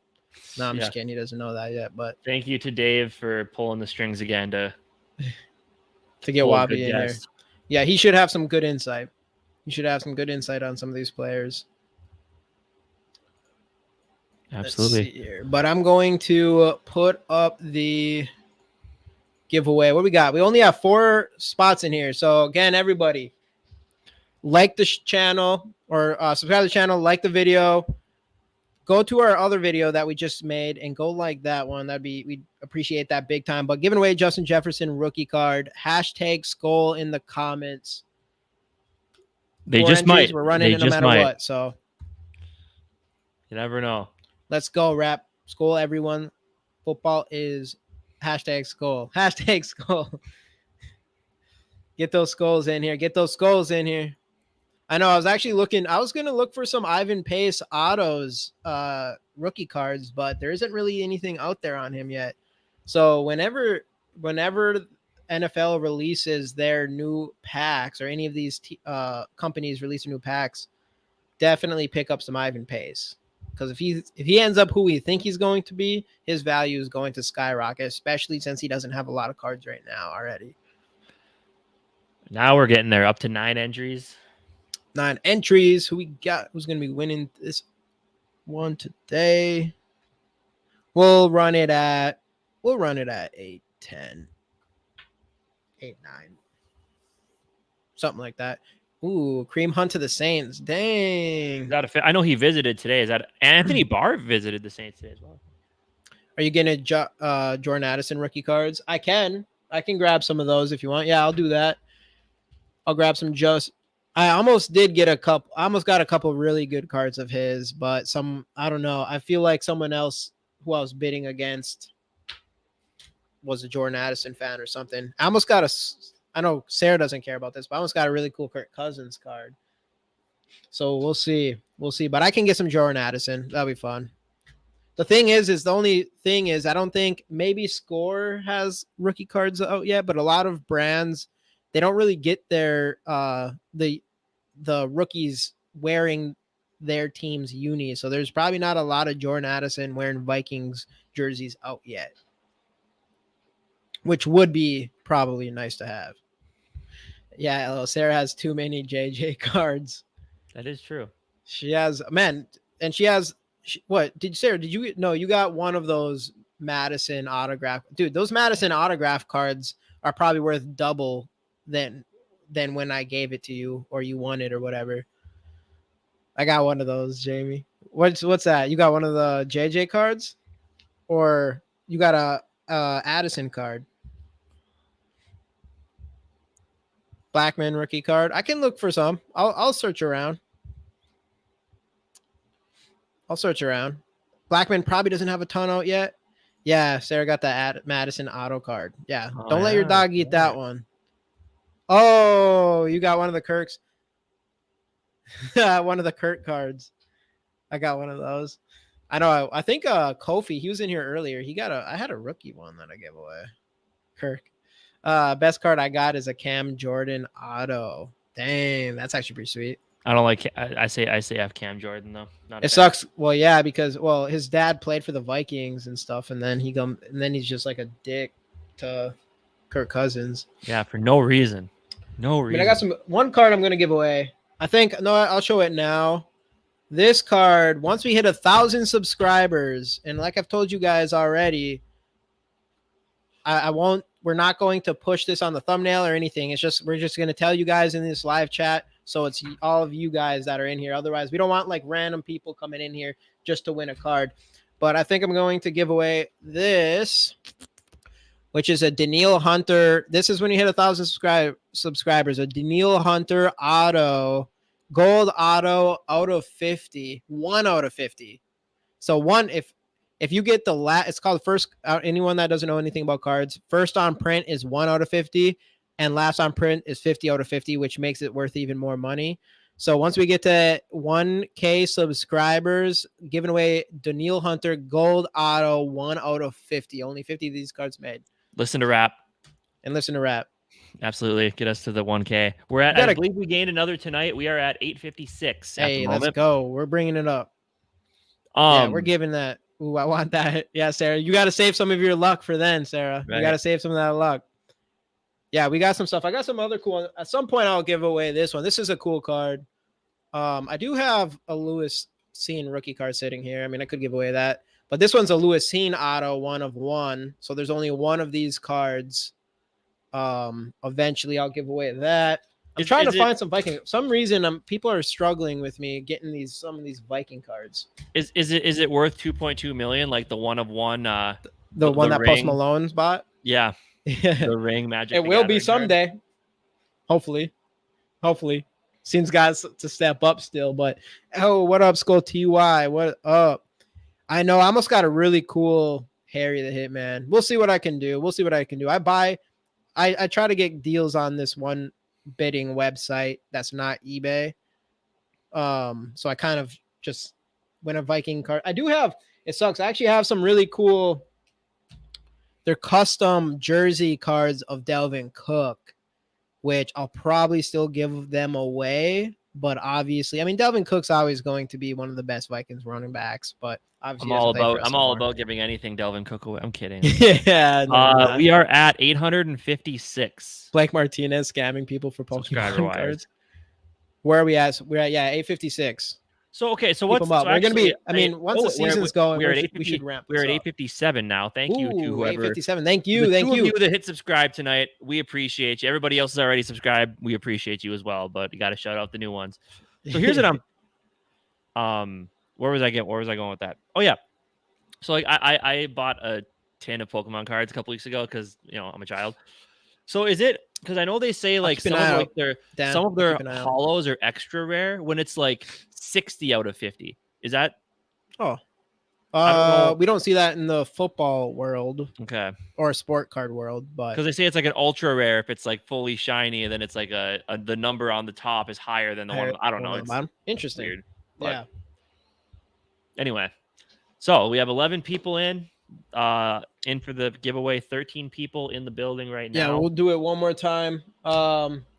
Speaker 2: No, I'm just kidding. He doesn't know that yet, but
Speaker 1: thank you to Dave for pulling the strings again to
Speaker 2: get Wabi in here. Yeah, he should have some good insight. He should have some good insight on some of these players.
Speaker 1: Absolutely.
Speaker 2: But I'm going to put up the giveaway. What we got? We only have 4 spots in here. So again, everybody, like the channel or subscribe to the channel, like the video. Go to our other video that we just made and go like that one. We'd appreciate that big time. But giving away Justin Jefferson rookie card. #Skol in the comments.
Speaker 1: They just might.
Speaker 2: We're running it no matter what. So
Speaker 1: you never know.
Speaker 2: Let's go, Rap. Skol, everyone. Football is #Skol. #Skol. Get those Skols in here. I know I was actually looking. I was going to look for some Ivan Pace autos rookie cards, but there isn't really anything out there on him yet. So whenever NFL releases their new packs or any of these companies release new packs, definitely pick up some Ivan Pace. Because if he ends up who we think he's going to be, his value is going to skyrocket, especially since he doesn't have a lot of cards right now already.
Speaker 1: Now we're getting there, up to 9 entries.
Speaker 2: 9 entries. Who we got? Who's going to be winning this one today? We'll run it at 8, 10, 8, 9. Something like that. Ooh, Cream Hunt to the Saints. Dang.
Speaker 1: I know he visited today. Is that Anthony Barr visited the Saints today as well?
Speaker 2: Are you getting Jordan Addison rookie cards? I can grab some of those if you want. Yeah, I'll do that. I'll grab some I almost did get a couple. I almost got a couple really good cards of his, but I don't know. I feel like someone else who I was bidding against was a Jordan Addison fan or something. I almost got I know Sarah doesn't care about this, but I almost got a really cool Kirk Cousins card. So we'll see. But I can get some Jordan Addison. That'll be fun. The only thing is I don't think maybe Score has rookie cards out yet, but a lot of brands they don't really get their the rookies wearing their team's unis. So there's probably not a lot of Jordan Addison wearing Vikings jerseys out yet, which would be probably nice to have. Yeah, Sarah has too many JJ cards.
Speaker 1: That is true.
Speaker 2: She has, man, and she has, what did Sarah? Did you, no, you got one of those Madison autograph, dude. Those Madison autograph cards are probably worth double than when I gave it to you or you won it or whatever. I got one of those, Jamie. What's that? You got one of the JJ cards, or you got a Addison card? Blackman rookie card. I can look for some. I'll search around. Blackman probably doesn't have a ton out yet. Yeah, Sarah got the Madison auto card. Yeah, don't let your dog eat that one. Oh, you got one of the Kirks. One of the Kirk cards. I got one of those. I know. I think Kofi, he was in here earlier. I had a rookie one that I gave away. Kirk. Best card I got is a Cam Jordan auto. Dang, that's actually pretty sweet.
Speaker 1: I don't like. I say I have Cam Jordan though.
Speaker 2: It sucks. Well, yeah, because his dad played for the Vikings and stuff, and then he's just like a dick to Kirk Cousins.
Speaker 1: Yeah, for no reason. No reason.
Speaker 2: I got one card I'm gonna give away. I'll show it now. This card, once we hit 1,000 subscribers, and like I've told you guys already, we're not going to push this on the thumbnail or anything. We're just going to tell you guys in this live chat. So it's all of you guys that are in here. Otherwise, we don't want like random people coming in here just to win a card. But I think I'm going to give away this, which is a Danielle Hunter. This is when you hit 1,000 subscribers. A Danielle Hunter auto, gold auto out of 50, 1 out of 50. So if you get it's called first. Anyone that doesn't know anything about cards, first on print is 1 out of 50, and last on print is 50 out of 50, which makes it worth even more money. So once we get to 1K subscribers, giving away Danielle Hunter gold auto 1 out of 50. Only 50 of these cards made.
Speaker 1: Listen to rap.
Speaker 2: Absolutely.
Speaker 1: Get us to the 1K. I believe we gained another tonight. We are at 856.
Speaker 2: Hey, let's go. We're bringing it up. Yeah, we're giving that. Ooh, I want that. Yeah, Sarah, you got to save some of your luck for then, Sarah. Right. You got to save some of that luck. Yeah, we got some stuff. I got some other cool ones. At some point, I'll give away this one. This is a cool card. I do have a Lewis Seen rookie card sitting here. I mean, I could give away that. But this one's a Lewis Seen auto 1 of 1. So there's only one of these cards. Eventually, I'll give away that. I'm trying to find some Viking. For some reason, people are struggling with me getting some of these Viking cards.
Speaker 1: Is it worth 2.2 million? Like the 1 of 1?
Speaker 2: The one that Post Malone's bought.
Speaker 1: Yeah, the ring Magic.
Speaker 2: It will be someday. Card. Hopefully, Seen's got to step up still. But what up, Skol TY? What up? I know I almost got a really cool Harry the Hitman. We'll see what I can do. I try to get deals on this one bidding website that's not eBay. So I kind of just win a Viking card. It sucks. I actually have some really cool, they're custom jersey cards of Dalvin Cook, which I'll probably still give them away. But obviously, I mean, Dalvin Cook's always going to be one of the best Vikings running backs. But obviously,
Speaker 1: I'm all about giving anything Dalvin Cook away. I'm kidding.
Speaker 2: Yeah. No,
Speaker 1: we are at 856.
Speaker 2: Blake Martinez scamming people for Pokemon cards. Where are we at? We're at 856.
Speaker 1: So okay, so
Speaker 2: what's we're going to be? I mean, once the season's going, we should ramp.
Speaker 1: We're at 857 now. Thank you to whoever.
Speaker 2: 857. Thank you.
Speaker 1: Two of you that hit subscribe tonight. We appreciate you. Everybody else is already subscribed. We appreciate you as well. But you got to shout out the new ones. So here's what where was I going with that? Oh yeah. So like I bought a tin of Pokemon cards a couple weeks ago because I'm a child. So is it because I know they say like some of their hollows are extra rare when it's like 60 out of 50. Is that?
Speaker 2: We don't see that in the football world.
Speaker 1: Okay.
Speaker 2: Or sport card world, but
Speaker 1: because they say it's like an ultra rare if it's like fully shiny, and then it's like the number on the top is higher than the one. I don't know. It's
Speaker 2: interesting.
Speaker 1: Weird.
Speaker 2: Yeah.
Speaker 1: Anyway, so we have 11 people in in for the giveaway. 13 people in the building right
Speaker 2: Yeah,
Speaker 1: now.
Speaker 2: we'll do it one more time.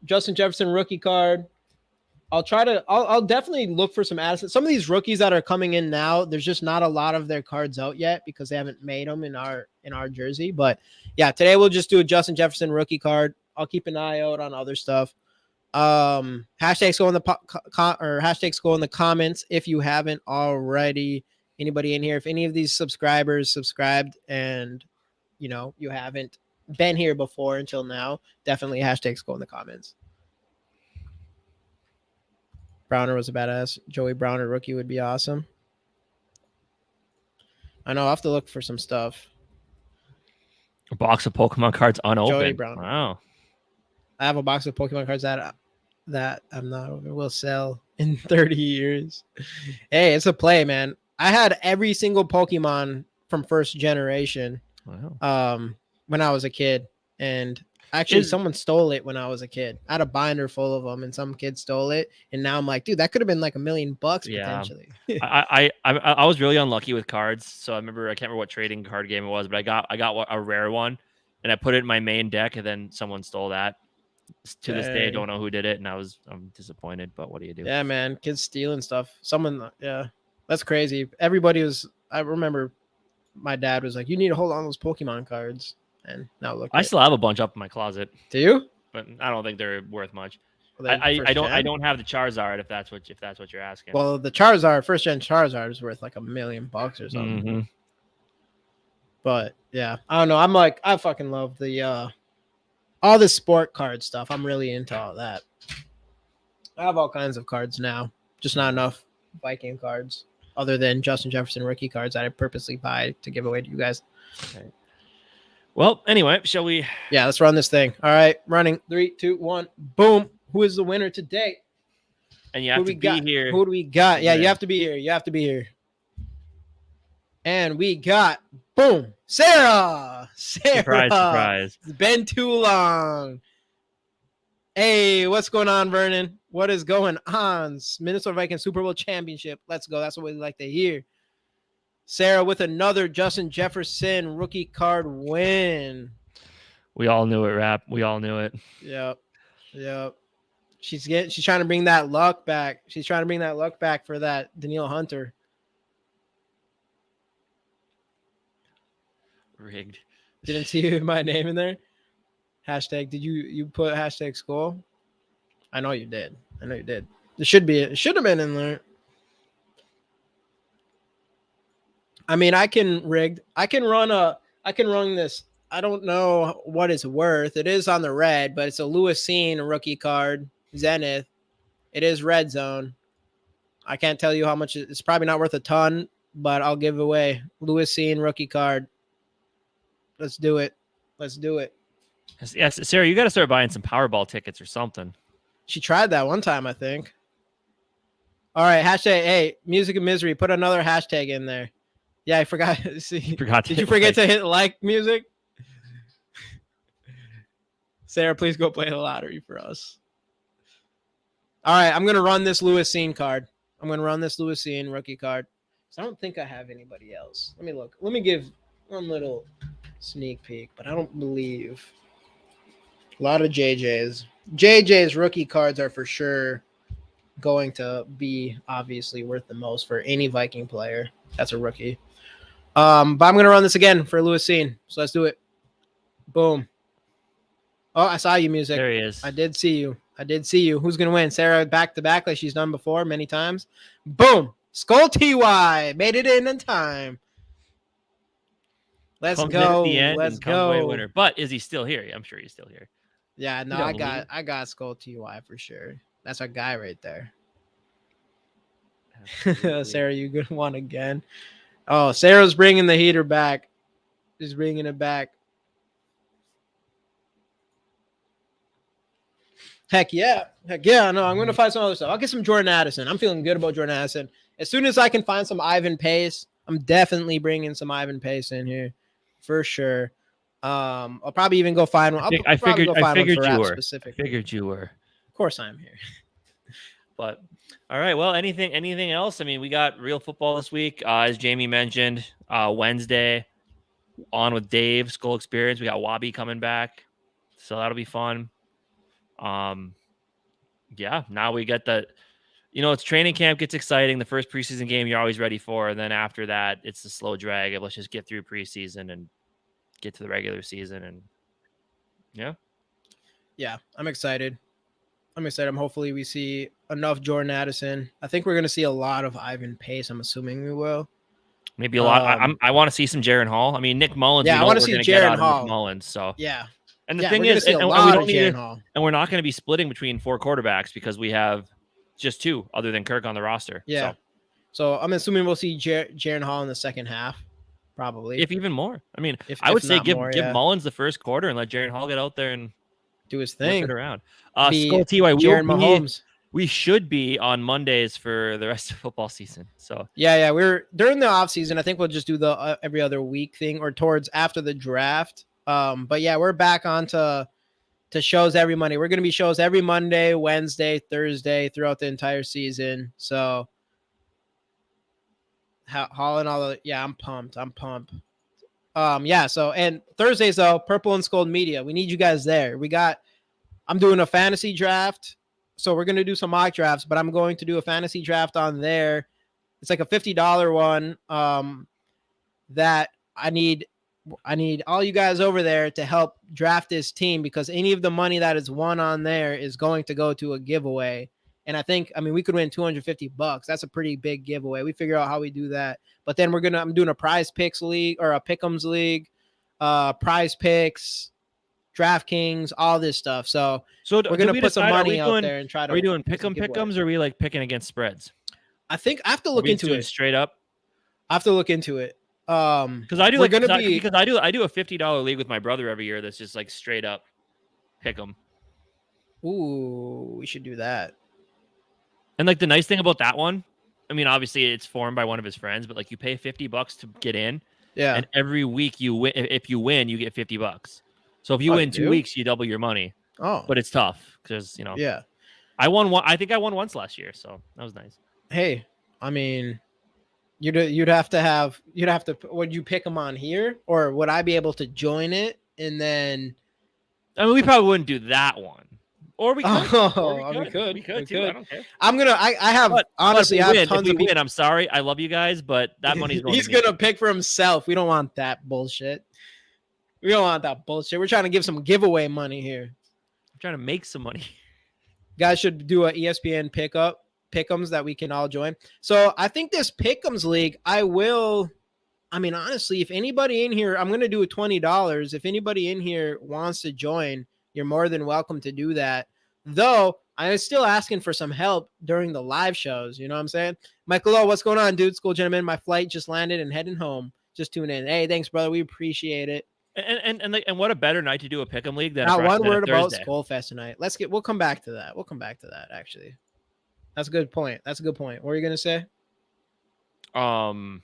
Speaker 2: Justin Jefferson rookie card. I'll definitely look for some assets. Some of these rookies that are coming in now, there's just not a lot of their cards out yet because they haven't made them in our jersey. But yeah, today we'll just do a Justin Jefferson rookie card. I'll keep an eye out on other stuff. Hashtag Skol in the hashtag Skol in the comments if you haven't already. Anybody in here, if any of these subscribers subscribed and you haven't been here before until now, definitely hashtag Skol in the comments. Browner was a badass. Joey Browner rookie would be awesome. I know I'll have to look for some stuff.
Speaker 1: A box of Pokemon cards unopened.
Speaker 2: Joey Browner.
Speaker 1: Wow.
Speaker 2: I have a box of Pokemon cards that I'm not will sell in 30 years. Hey, it's a play, man. I had every single Pokemon from first generation.
Speaker 1: Wow.
Speaker 2: When I was a kid, and actually someone stole it when I was a kid. I had a binder full of them, and some kid stole it, and now I'm like, dude, that could have been like $1 million potentially.
Speaker 1: I was really unlucky with cards, so I can't remember what trading card game it was, but I got a rare one, and I put it in my main deck, and then someone stole that. To this day, I don't know who did it, and I'm disappointed. But what do you do?
Speaker 2: Yeah, man, kids stealing stuff. That's crazy. I remember my dad was like, "You need to hold on those Pokemon cards." And now look,
Speaker 1: I still have a bunch up in my closet.
Speaker 2: Do you?
Speaker 1: But I don't think they're worth much. I don't have the Charizard if that's what you're asking.
Speaker 2: Well, the Charizard, first gen Charizard is worth like $1 million or something.
Speaker 1: Mm-hmm.
Speaker 2: But yeah, I don't know. I'm like, I fucking love the all the sport card stuff. I'm really into all that. I have all kinds of cards now, just not enough Viking cards other than Justin Jefferson rookie cards that I purposely buy to give away to you guys.
Speaker 1: Okay. Well, anyway, shall we?
Speaker 2: Yeah, let's run this thing. All right, running. 3, 2, 1. Boom. Who is the winner today?
Speaker 1: And you have to be here.
Speaker 2: Who do we got? Yeah, you have to be here. You have to be here. And we got, boom, Sarah.
Speaker 1: Surprise.
Speaker 2: It's been too long. Hey, what's going on, Vernon? What is going on? Minnesota Vikings Super Bowl championship. Let's go. That's what we like to hear. Sarah with another Justin Jefferson rookie card win.
Speaker 1: We all knew it, Rap. We all knew it.
Speaker 2: Yep. She's trying to bring that luck back. She's trying to bring that luck back for that Danielle Hunter.
Speaker 1: Rigged.
Speaker 2: Didn't see my name in there. Hashtag. Did you put hashtag Skol? I know you did. It should have been in there. I mean, I can run this. I don't know what it's worth. It is on the red, but it's a Lewis Seen rookie card, Zenith. It is red zone. I can't tell you how much. It's probably not worth a ton, but I'll give away Lewis Seen rookie card. Let's do it.
Speaker 1: Yes, Sarah, you got to start buying some Powerball tickets or something.
Speaker 2: She tried that one time, I think. All right, hashtag. Hey, music of misery. Put another hashtag in there. Yeah, I forgot. Did you forget to hit like music? Sarah, please go play the lottery for us. All right, I'm going to run this Lewis Seen card. I'm going to run this Lewis Seen rookie card. So I don't think I have anybody else. Let me look. Let me give one little sneak peek, but I don't believe. A lot of JJ's. JJ's rookie cards are for sure going to be obviously worth the most for any Viking player. That's a rookie. But I'm going to run this again for Lewis Seen. So let's do it. Boom. Oh, I saw you, music.
Speaker 1: There he is.
Speaker 2: I did see you. Who's going to win? Sarah back to back like she's done before many times. Boom. Skol TY. Made it in time. Let's go. Let's go.
Speaker 1: Winner. But is he still here? I'm sure he's still here.
Speaker 2: Yeah, no, I got Skol TY for sure. That's our guy right there. Sarah, you gonna won again? Oh, Sarah's bringing the heater back. She's bringing it back. Heck yeah. No, I'm gonna find some other stuff. I'll get some Jordan Addison. I'm feeling good about Jordan Addison. As soon as I can find some Ivan Pace, I'm definitely bringing some Ivan Pace in here for sure. I'll probably even go find one.
Speaker 1: I figured you were.
Speaker 2: Specifically.
Speaker 1: I figured you were.
Speaker 2: Of course, I'm here.
Speaker 1: But all right. Well, anything else? I mean, we got real football this week, as Jamie mentioned. Wednesday, on with Dave, Skol Experience. We got Wabi coming back, so that'll be fun. Yeah, now we get the, it's training camp gets exciting. The first preseason game you're always ready for, and then after that, it's the slow drag of let's just get through preseason and get to the regular season, and
Speaker 2: yeah, I'm excited. Hopefully we see enough Jordan Addison. I think we're going to see a lot of Ivan Pace. I'm assuming we will.
Speaker 1: Maybe a lot. I want to see some Jaron Hall. I mean, Nick Mullins.
Speaker 2: Yeah, I want to see Jaron Hall.
Speaker 1: Nick Mullins. So
Speaker 2: yeah.
Speaker 1: And the thing is, and we're not going to be splitting between 4 quarterbacks because we have just 2 other than Kirk on the roster.
Speaker 2: Yeah. So I'm assuming we'll see Jaron Hall in the second half, probably.
Speaker 1: If even more. I mean, I would say give Mullins the first quarter and let Jaron Hall get out there and
Speaker 2: do his thing.
Speaker 1: It around. Skol TY, we should be on Mondays for the rest of football season. So
Speaker 2: yeah, we're during the off season. I think we'll just do the every other week thing or towards after the draft. But yeah, we're back on to shows every Monday. We're going to be shows every Monday, Wednesday, Thursday throughout the entire season. So Hall and all the, yeah, I'm pumped. Yeah. So, and Thursdays though, Purple and Skol Media, we need you guys there. I'm doing a fantasy draft. So we're going to do some mock drafts, but I'm going to do a fantasy draft on there. It's like a $50 one that I need all you guys over there to help draft this team, because any of the money that is won on there is going to go to a giveaway. And we could win $250. That's a pretty big giveaway. We figure out how we do that. But then I'm doing a prize picks league or a pick'ems league, prize picks, DraftKings, all this stuff. So we're going to put some money out there and try to.
Speaker 1: Are we doing pick'ems, or are we like picking against spreads?
Speaker 2: I think I have to look into it
Speaker 1: straight up.
Speaker 2: I have to look into it.
Speaker 1: Because I do I do a $50 league with my brother every year. That's just like straight up pick'em.
Speaker 2: Ooh, we should do that.
Speaker 1: And like the nice thing about that one, I mean, obviously it's formed by one of his friends, but like you pay $50 to get in.
Speaker 2: Yeah.
Speaker 1: And every week you win. If you win, you get $50. So if you win 2 weeks, you double your money.
Speaker 2: Oh,
Speaker 1: but it's tough because
Speaker 2: Yeah.
Speaker 1: I won one. I think I won once last year, so that was nice.
Speaker 2: Hey, I mean, you'd have to. Would you pick them on here, or would I be able to join it and then?
Speaker 1: I mean, we probably wouldn't do that one. Or we could.
Speaker 2: We could.
Speaker 1: We could too. I don't care.
Speaker 2: I have tons of people.
Speaker 1: I'm sorry. I love you guys, but that money's going
Speaker 2: He's going to pick for himself. We don't want that bullshit. We're trying to give some giveaway money here.
Speaker 1: I'm trying to make some money.
Speaker 2: Guys should do a ESPN pick'ems that we can all join. So I think this pick'ems league, honestly, if anybody in here, I'm going to do a $20. If anybody in here wants to join, you're more than welcome to do that. Though I was still asking for some help during the live shows. You know what I'm saying? Michael, what's going on, dude? School gentlemen, my flight just landed and heading home. Just tune in. Hey, thanks, brother. We appreciate it.
Speaker 1: And what a better night to do a pick'em league than
Speaker 2: not one word about Skol Fest tonight. We'll come back to that. Actually. That's a good point. What were you gonna say?
Speaker 1: I don't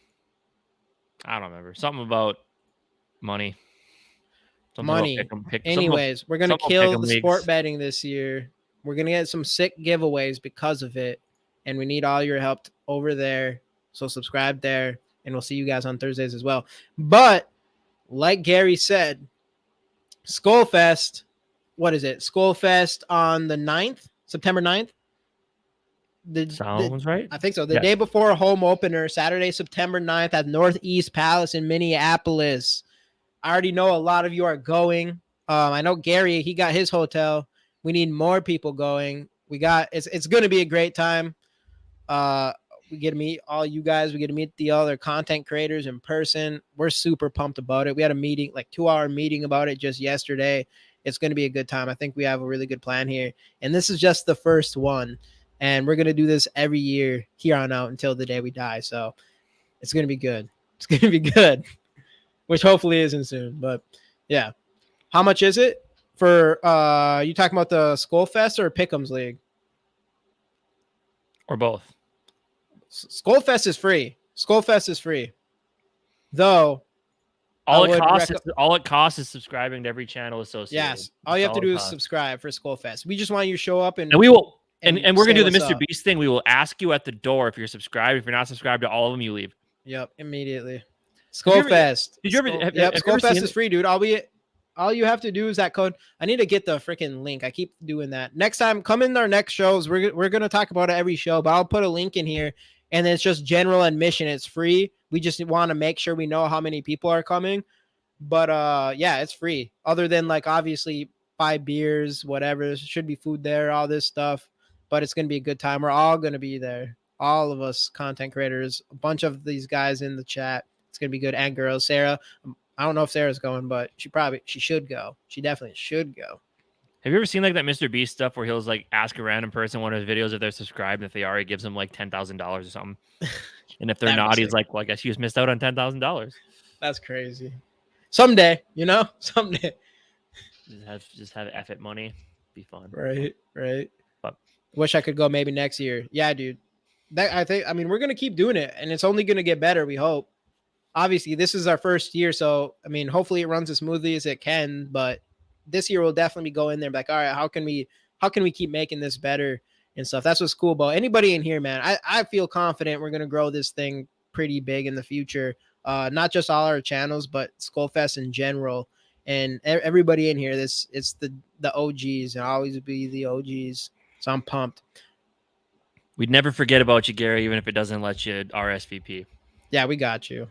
Speaker 1: remember. Something about money.
Speaker 2: Money. Anyways, we're gonna kill the sport betting this year. We're gonna get some sick giveaways because of it, and we need all your help over there. So subscribe there, and we'll see you guys on Thursdays as well. But like Gary said, Skol Fest. What is it? Skol Fest on the 9th, September 9th.
Speaker 1: Sounds right.
Speaker 2: I think so. The day before home opener, Saturday, September 9th at Northeast Palace in Minneapolis. I already know a lot of you are going. I know Gary, he got his hotel. We need more people going. It's going to be a great time. We get to meet all you guys. We get to meet the other content creators in person. We're super pumped about it. We had a meeting, like 2-hour meeting about it just yesterday. It's going to be a good time. I think we have a really good plan here. And this is just the first one. And we're going to do this every year here on out until the day we die. So it's going to be good. It's going to be good, which hopefully isn't soon. But yeah. How much is it for you talking about the Skol Fest or Pick'ems League?
Speaker 1: Or both?
Speaker 2: Skol Fest is free. Though
Speaker 1: all it costs is subscribing to every channel associated.
Speaker 2: Yes. All you have to do is subscribe for Skol Fest. We just want you to show up and
Speaker 1: we will. And we're going to do the Mr. Beast thing. We will ask you at the door if you're subscribed. If you're not subscribed to all of them, you leave.
Speaker 2: Yep, immediately. Skol Fest.
Speaker 1: Did you ever?
Speaker 2: Skol,
Speaker 1: Have
Speaker 2: yep,
Speaker 1: you
Speaker 2: Skol
Speaker 1: ever
Speaker 2: Fest
Speaker 1: seen
Speaker 2: is
Speaker 1: it?
Speaker 2: free, dude. All you have to do is that code. I need to get the freaking link. I keep doing that. Next time, come in our next shows. We're gonna talk about it every show, but I'll put a link in here, and it's just general admission. It's free. We just want to make sure we know how many people are coming. But yeah, it's free. Other than like obviously 5 beers, whatever. There should be food there, all this stuff. But it's gonna be a good time. We're all gonna be there. All of us content creators, a bunch of these guys in the chat. It's gonna be good. And girls, Sarah. I don't know if Sarah's going, but she should go. She definitely should go.
Speaker 1: Have you ever seen like that Mr. Beast stuff where he'll like ask a random person one of his videos if they're subscribed, and if they are, he gives them like $10,000 or something. And if they're not, he's like, well, I guess you just missed out on $10,000.
Speaker 2: That's crazy. Someday, someday.
Speaker 1: Just have F it money. Be fun.
Speaker 2: Right.
Speaker 1: But
Speaker 2: wish I could go maybe next year. Yeah, dude. I mean, we're gonna keep doing it, and it's only gonna get better. We hope. Obviously, this is our first year, so I mean, hopefully it runs as smoothly as it can. But this year we'll definitely go in there and be like, all right, how can we keep making this better and stuff? That's what's cool about anybody in here, man. I feel confident we're gonna grow this thing pretty big in the future. Not just all our channels, but Skullfest in general, and everybody in here. It's the OGs, and always be the OGs. So I'm pumped.
Speaker 1: We'd never forget about you, Gary, even if it doesn't let you RSVP.
Speaker 2: Yeah, we got you.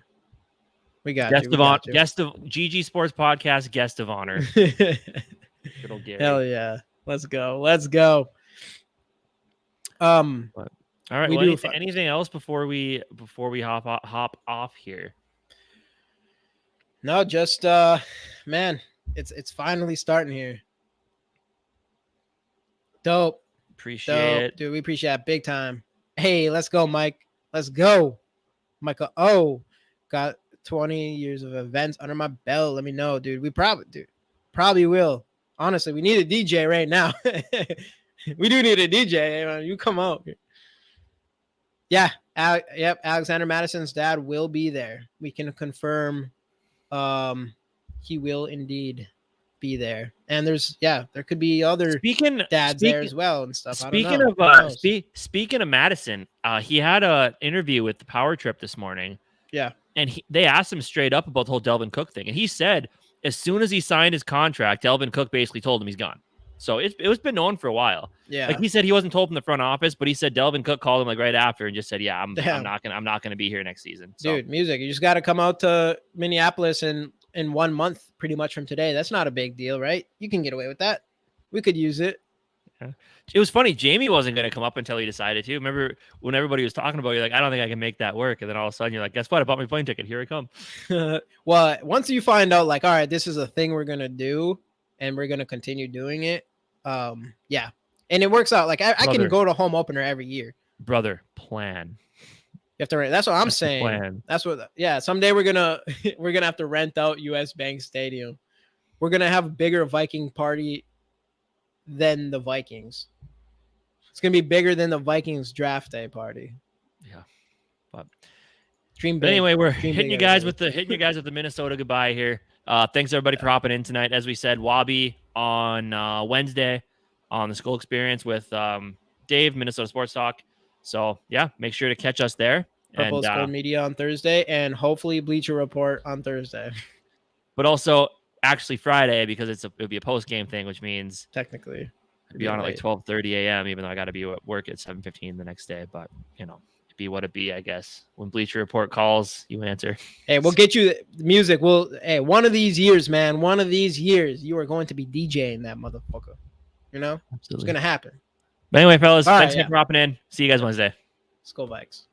Speaker 1: Guest of GG Sports Podcast, guest of honor. Good old Gary.
Speaker 2: Hell yeah. Let's go.
Speaker 1: All right. Well, anything else before we hop off here?
Speaker 2: No, just man, it's finally starting here. Dope.
Speaker 1: Appreciate it.
Speaker 2: Dude, we appreciate it big time. Hey, let's go, Mike. Let's go. Michael. Oh, got 20 years of events under my belt. Let me know, dude. We probably will. Honestly, we need a DJ right now. We do need a DJ. Man. You come out. Yeah. Yep. Alexander Madison's dad will be there. We can confirm he will indeed be there. And there could be other dads there as well and stuff.
Speaker 1: Speaking of Madison, he had an interview with the Power Trip this morning.
Speaker 2: Yeah.
Speaker 1: And they asked him straight up about the whole Delvin Cook thing. And he said as soon as he signed his contract, Delvin Cook basically told him he's gone. So it was been known for a while.
Speaker 2: Yeah.
Speaker 1: Like he said he wasn't told from the front office, but he said Delvin Cook called him like right after and just said, yeah, I'm not gonna be here next season. So.
Speaker 2: Dude, music. You just gotta come out to Minneapolis in 1 month pretty much from today. That's not a big deal, right? You can get away with that. We could use it.
Speaker 1: Yeah. It was funny. Jamie wasn't going to come up until he decided to. Remember when everybody was talking about it, you're like, I don't think I can make that work. And then all of a sudden you're like, guess what? I bought my plane ticket. Here I come.
Speaker 2: Well, once you find out like, all right, this is a thing we're going to do and we're going to continue doing it. Yeah. And it works out. Like I can go to home opener every year.
Speaker 1: Brother, plan.
Speaker 2: You have to rent. That's what I'm saying.
Speaker 1: Plan.
Speaker 2: That's what, yeah. Someday we're going to have to rent out US Bank Stadium. We're going to have a bigger Viking party than the Vikings. It's going to be bigger than the Vikings draft day party.
Speaker 1: Yeah. But
Speaker 2: dream big.
Speaker 1: Anyway, we're hitting you guys with the Minnesota goodbye here. Thanks everybody for hopping in tonight. As we said, Wabi on Wednesday on the Skol Experience with Dave, Minnesota Sports Talk. So yeah, make sure to catch us there.
Speaker 2: Purple Skol Media on Thursday, and hopefully Bleacher Report on Thursday.
Speaker 1: But also actually Friday, because it'll be a post game thing, which means
Speaker 2: technically
Speaker 1: it'd be on at like 12:30 a.m. even though I got to be at work at 7:15 the next day. But it'd be what it be, I guess. When Bleacher Report calls, you answer.
Speaker 2: Hey, we'll get you the music. Hey, one of these years, man, one of these years, you are going to be DJing that motherfucker.
Speaker 1: Absolutely.
Speaker 2: It's gonna happen.
Speaker 1: But anyway, fellas, thanks for hopping in. See you guys Wednesday.
Speaker 2: Skol Vikes.